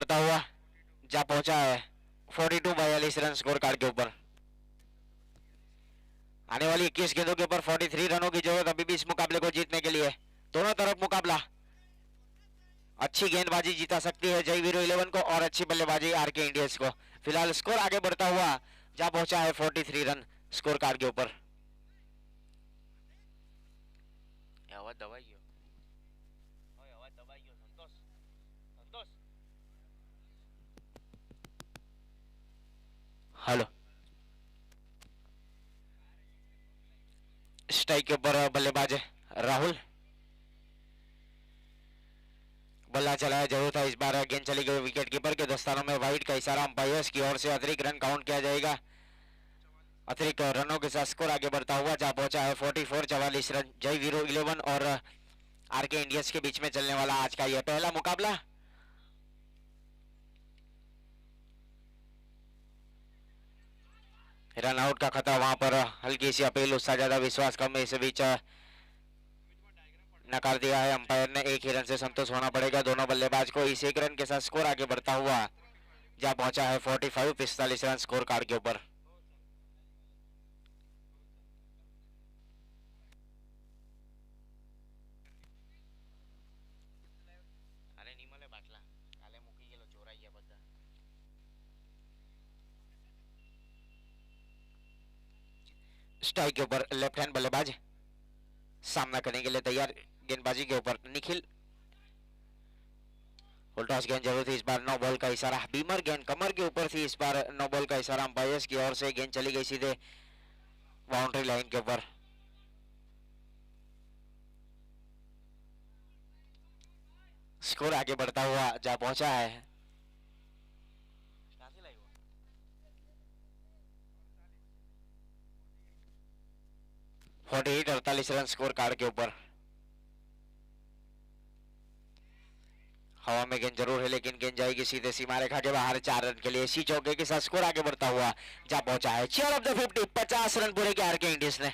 बता हुआ जा पहुंचा है 42 रन स्कोर कार्ड के ऊपर। आने वाली 21 गेंदों के ऊपर 43 रनों की जरूरत अभी भी इस मुकाबले को जीतने के लिए। दोनों तरफ मुकाबला। अच्छी गेंदबाजी जीता सकती है जय वीरो 11 को और अच्छी बल्लेबाजी आरके इंडियंस को। फिलहाल स्कोर आगे बढ़ता हुआ जा पहुंचा है 43 रन स्कोर कार्ड के ऊपर। हेलो स्ट्राइक के ऊपर बल्लेबाज राहुल। बल्ला चलाया जरूर था इस बार। गेंद चली गई विकेट कीपर के दस्तानों में। वाइड का इशारा अंपायर्स की ओर से। अतिरिक्त रन काउंट किया जाएगा। अतिरिक्त रनों के साथ स्कोर आगे बढ़ता हुआ जा पहुंचा है 44 रन। जय वीरो 11 और आरके इंडियंस के बीच में चलने वाला आज का यह पहला मुकाबला। रन आउट का खतरा वहां पर। हल्की सी अपील, उससे ज्यादा विश्वास कम। इस बीच नकार दिया है अंपायर ने। एक ही रन से संतोष होना पड़ेगा दोनों बल्लेबाज को। इस एक रन के साथ स्कोर आगे बढ़ता हुआ जा पहुंचा है 45 रन स्कोर कार्ड के ऊपर। स्ट्राइक के ऊपर लेफ्ट हैंड बल्लेबाज सामना करने के लिए तैयार। गेंदबाजी के ऊपर निखिल। फुल टॉस गेंद जरूर थी इस बार। नो बॉल का इशारा। बीमर गेंद कमर के ऊपर थी इस बार। नो बॉल का इशारा अंपायर्स की ओर से। गेंद चली गई सीधे बाउंड्री लाइन के ऊपर। स्कोर आगे बढ़ता हुआ जा पहुंचा है 48 रन स्कोर कार्ड के ऊपर। हवा में गेंद जरूर है लेकिन गेंद जाएगी सीधे सीमा रेखा के बाहर 4 रन के लिए। इसी चौके के साथ स्कोर आगे बढ़ता हुआ जा पहुंचा है 4 ऑफ द 50। 50 रन पूरे के आरके इंडियंस ने।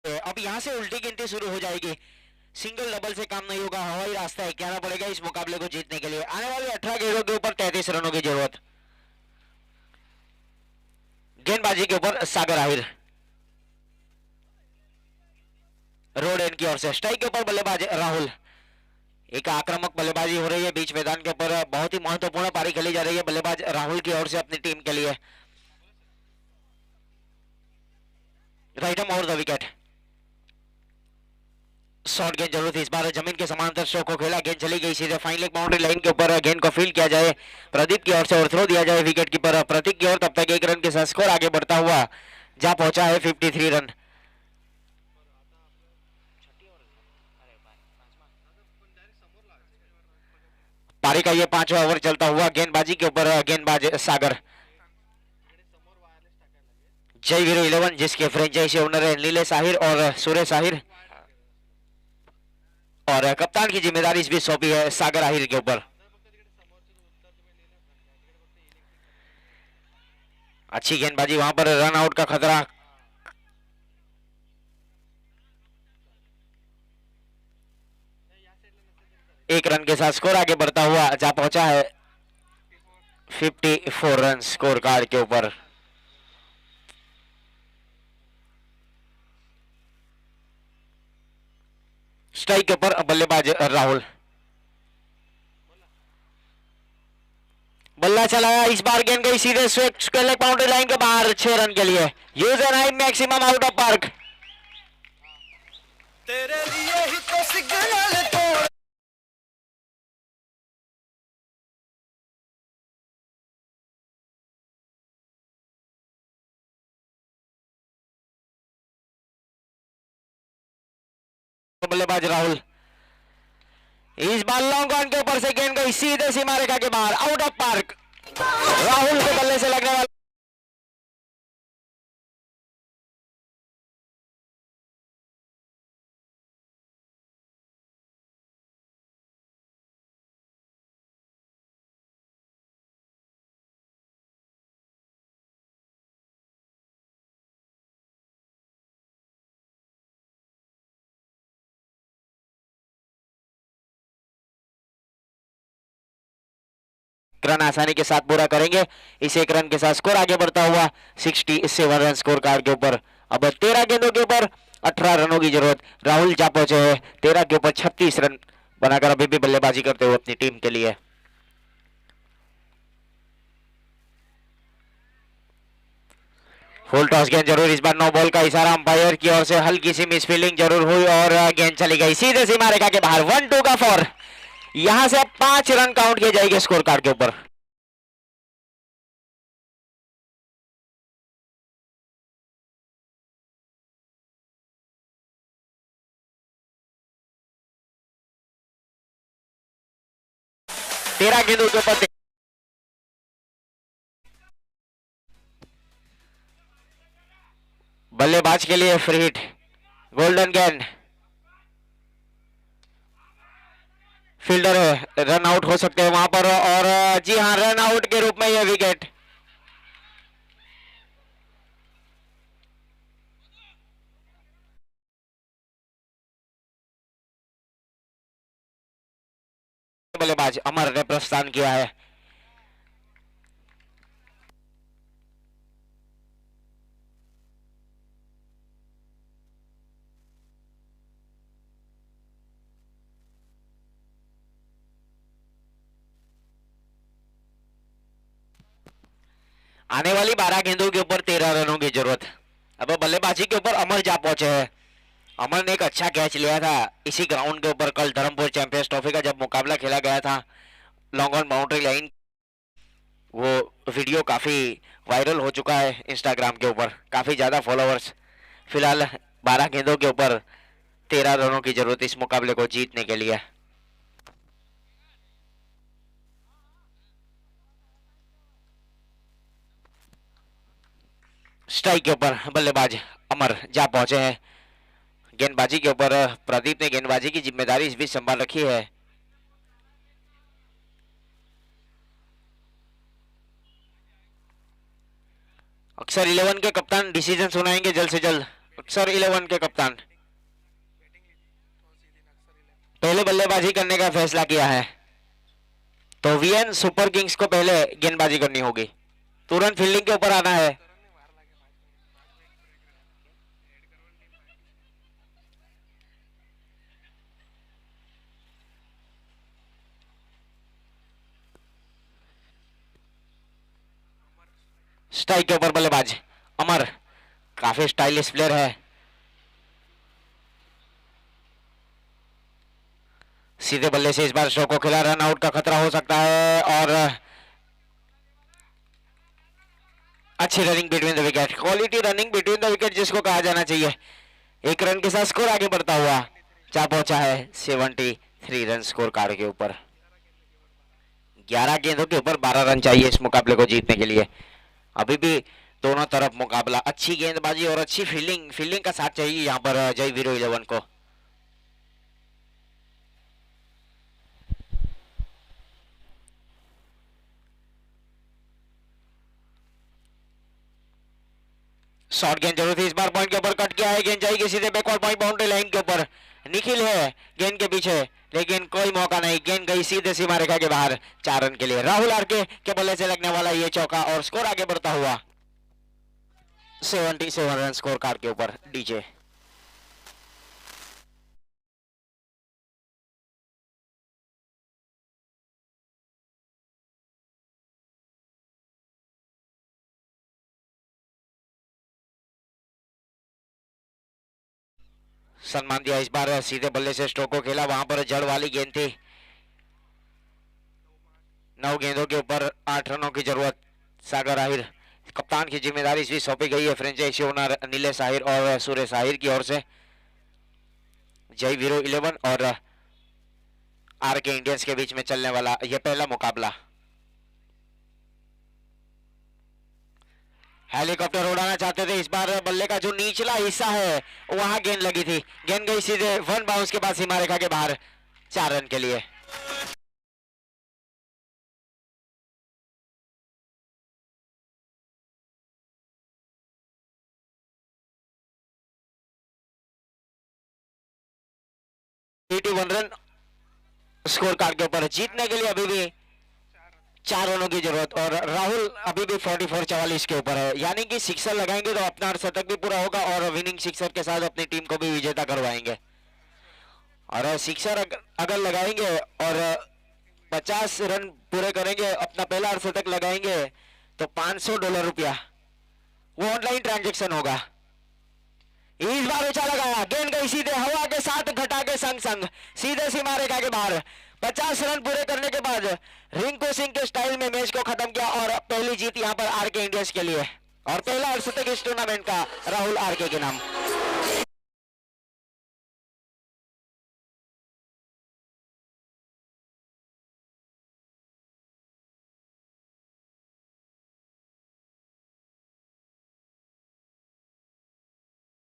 अब यहाँ से उल्टी गिनती शुरू हो जाएगी। सिंगल डबल से काम नहीं होगा, हवाई रास्ता कहना पड़ेगा इस मुकाबले को जीतने के लिए। आने वाले 18 गेंदों के ऊपर 33 रनों की जरूरत। गेंदबाजी के ऊपर सागर आहिर, रोड एंड की ओर से। स्ट्राइक के ऊपर बल्लेबाज राहुल। एक आक्रामक बल्लेबाजी हो रही है बीच मैदान के ऊपर, बहुत ही महत्वपूर्ण पारी खेली जा रही है बल्लेबाज राहुल की ओर से अपनी टीम के लिए। Right arm over the wicket. Short गेंद जरूरत है इस बार, जमीन के समांतर स्ट्रोक को खेला, गेंद चली गई सीधे फाइन लेग बाउंड्री लाइन के ऊपर। गेंद को फील्ड किया जाए प्रदीप की ओर से और थ्रो दिया जाए विकेट कीपर प्रतीक की ओर। तब तक 1 रन के साथ स्कोर आगे बढ़ता हुआ जा पहुंचा है 53 रन। पारी का ये 5वां ओवर चलता हुआ, गेंदबाजी के ऊपर गेंदबाज सागर। जय वीरो 11 जिसके फ्रेंचाइजी ओनर है नीलेश आहिर और सुरेश आहिर, और कप्तान की जिम्मेदारी इस बीच सौंपी है सागर आहिर के ऊपर। अच्छी गेंदबाजी, वहां पर रन आउट का खतरा। एक रन के साथ स्कोर आगे बढ़ता हुआ जा पहुंचा है 54 रन स्कोर कार्ड के ऊपर। स्ट्राइक के ऊपर बल्लेबाज राहुल। बल्ला चलाया, इस बार गेंद गई सीधे स्क्वायर बाउंड्री लाइन के बाहर 6 रन के लिए। Use N I maximum out of park. तेरे लिए ही तो सिग्नल तोड़ बल्लेबाज राहुल, इस बार लॉन्ग ऑन के ऊपर से गेंद गई सीधे सीमा रेखा के बाहर, आउट ऑफ पार्क। राहुल के बल्ले से लगने वाला रन आसानी के साथ पूरा करेंगे। इस 1 रन के साथ स्कोर आगे बढ़ता हुआ 67 रन स्कोर कार्ड के ऊपर। अब 13 गेंदों के ऊपर 18 रनों की जरूरत। राहुल जा पहुंचे हैं 13 के ऊपर 36 रन बनाकर अभी भी बल्लेबाजी करते हुए अपनी टीम के लिए। फुल टॉस गेंद जरूर, इस बार नो बॉल का इशारा अंपायर की ओर से, हल्की सी मिसफील्डिंग जरूर हुई और गेंद चली गई सीधे सीमा रेखा के बाहर। 1-2 का 4। यहां से 5 रन काउंट किए जाएंगे स्कोर कार्ड के ऊपर। तेरह गेंदों के ऊपर बल्लेबाज के लिए फ्री हिट, गोल्डन गेंद। फील्डर रन आउट हो सकते हैं वहां पर, और जी हां, रन आउट के रूप में यह विकेट। बल्लेबाज अमर ने प्रस्थान किया है। आने वाली 12 गेंदों के ऊपर 13 रनों की जरूरत। अब बल्लेबाजी के ऊपर अमर जा पहुंचे हैं। अमर ने एक अच्छा कैच लिया था इसी ग्राउंड के ऊपर कल धर्मपुर चैंपियंस ट्रॉफी का जब मुकाबला खेला गया था लॉन्ग ऑन बाउंड्री लाइन। वो वीडियो काफी वायरल हो चुका है इंस्टाग्राम के ऊपर, काफी ज्यादा फॉलोअर्स। फिलहाल 12 गेंदों के ऊपर 13 रनों की जरूरत इस मुकाबले को जीतने के लिए। स्ट्राइक के ऊपर बल्लेबाज अमर जा पहुंचे हैं। गेंदबाजी के ऊपर प्रदीप ने गेंदबाजी की जिम्मेदारी इस बीच संभाल रखी है। अक्सर 11 के कप्तान डिसीजन सुनाएंगे जल्द से जल्द। अक्सर 11 के कप्तान पहले बल्लेबाजी करने का फैसला किया है, तो वीएन सुपर किंग्स को पहले गेंदबाजी करनी होगी, तुरंत फील्डिंग के ऊपर आना है। स्ट्राइक के ऊपर बल्लेबाज अमर, काफी स्टाइलिश प्लेयर है। सीधे बल्ले से इस बार स्ट्रोक को खेला, रन आउट का खतरा हो सकता है और अच्छी running between the wicket, quality running between the wicket जिसको कहा जाना चाहिए। एक रन के साथ स्कोर आगे बढ़ता हुआ जा पहुंचा है 73 रन स्कोर कार्ड के ऊपर। 11 गेंदों के ऊपर 12 रन चाहिए इस मुकाबले को जीतने के लिए। अभी भी दोनों तरफ मुकाबला, अच्छी गेंदबाजी और अच्छी फील्डिंग का साथ चाहिए यहाँ पर जय वीरो 11 को। शॉर्ट गेंद जरूर थी, इस बार पॉइंट के ऊपर कट किया है, गेंद जाएगी सीधे बैकवर्ड पॉइंट बाउंड्री लाइन के ऊपर। निखिल है गेंद के पीछे, लेकिन कोई मौका नहीं, गेंद गई सीधे सीमा रेखा के बाहर 4 रन के लिए। राहुल आरके के बल्ले से लगने वाला ये चौका और स्कोर आगे बढ़ता हुआ 77 रन स्कोर कार्ड के ऊपर। डीजे सम्मान दिया, इस बार सीधे बल्ले से स्ट्रोक को खेला, वहां पर जड़ वाली गेंद थी। 9 गेंदों के ऊपर 8 रनों की जरूरत। सागर आहिर कप्तान की जिम्मेदारी भी सौंपी गई है फ्रेंचाइजी ओनर नीलेश आहिर और सुरेश आहिर की ओर से। जय वीरो 11 और आर के इंडियंस के बीच में चलने वाला यह पहला मुकाबला। हेलीकॉप्टर उड़ाना चाहते थे, इस बार बल्ले का जो निचला हिस्सा है वहां गेंद लगी थी, गेंद गई सीधे 1 बाउंस के बाद सीमा रेखा के बाहर 4 रन के लिए। वन रन स्कोर कार्ड के ऊपर। जीतने के लिए अभी भी 4 रनों की जरूरत और राहुल अभी भी 44-44 के ऊपर है, यानी कि सिक्सर लगाएंगे तो अपना अर्धशतक भी पूरा होगा और विनिंग सिक्सर के साथ अपनी टीम को भी विजेता करवाएंगे। और सिक्सर अगर लगाएंगे और 50 रन पूरे करेंगे, अपना पहला अर्धशतक लगाएंगे तो $500 रुपया वो ऑनलाइन ट्रांजेक्शन होगा। इस बार ऊंचा लगाया, गेंद गई सीधे हवा के साथ घटा के संग सीधे सीमा रेखा के बाहर। 50 रन पूरे करने के बाद रिंकू सिंह के स्टाइल में मैच को खत्म किया और पहली जीत यहां पर आरके इंडियंस के लिए और पहला अर्धशतक इस टूर्नामेंट का राहुल आरके के नाम।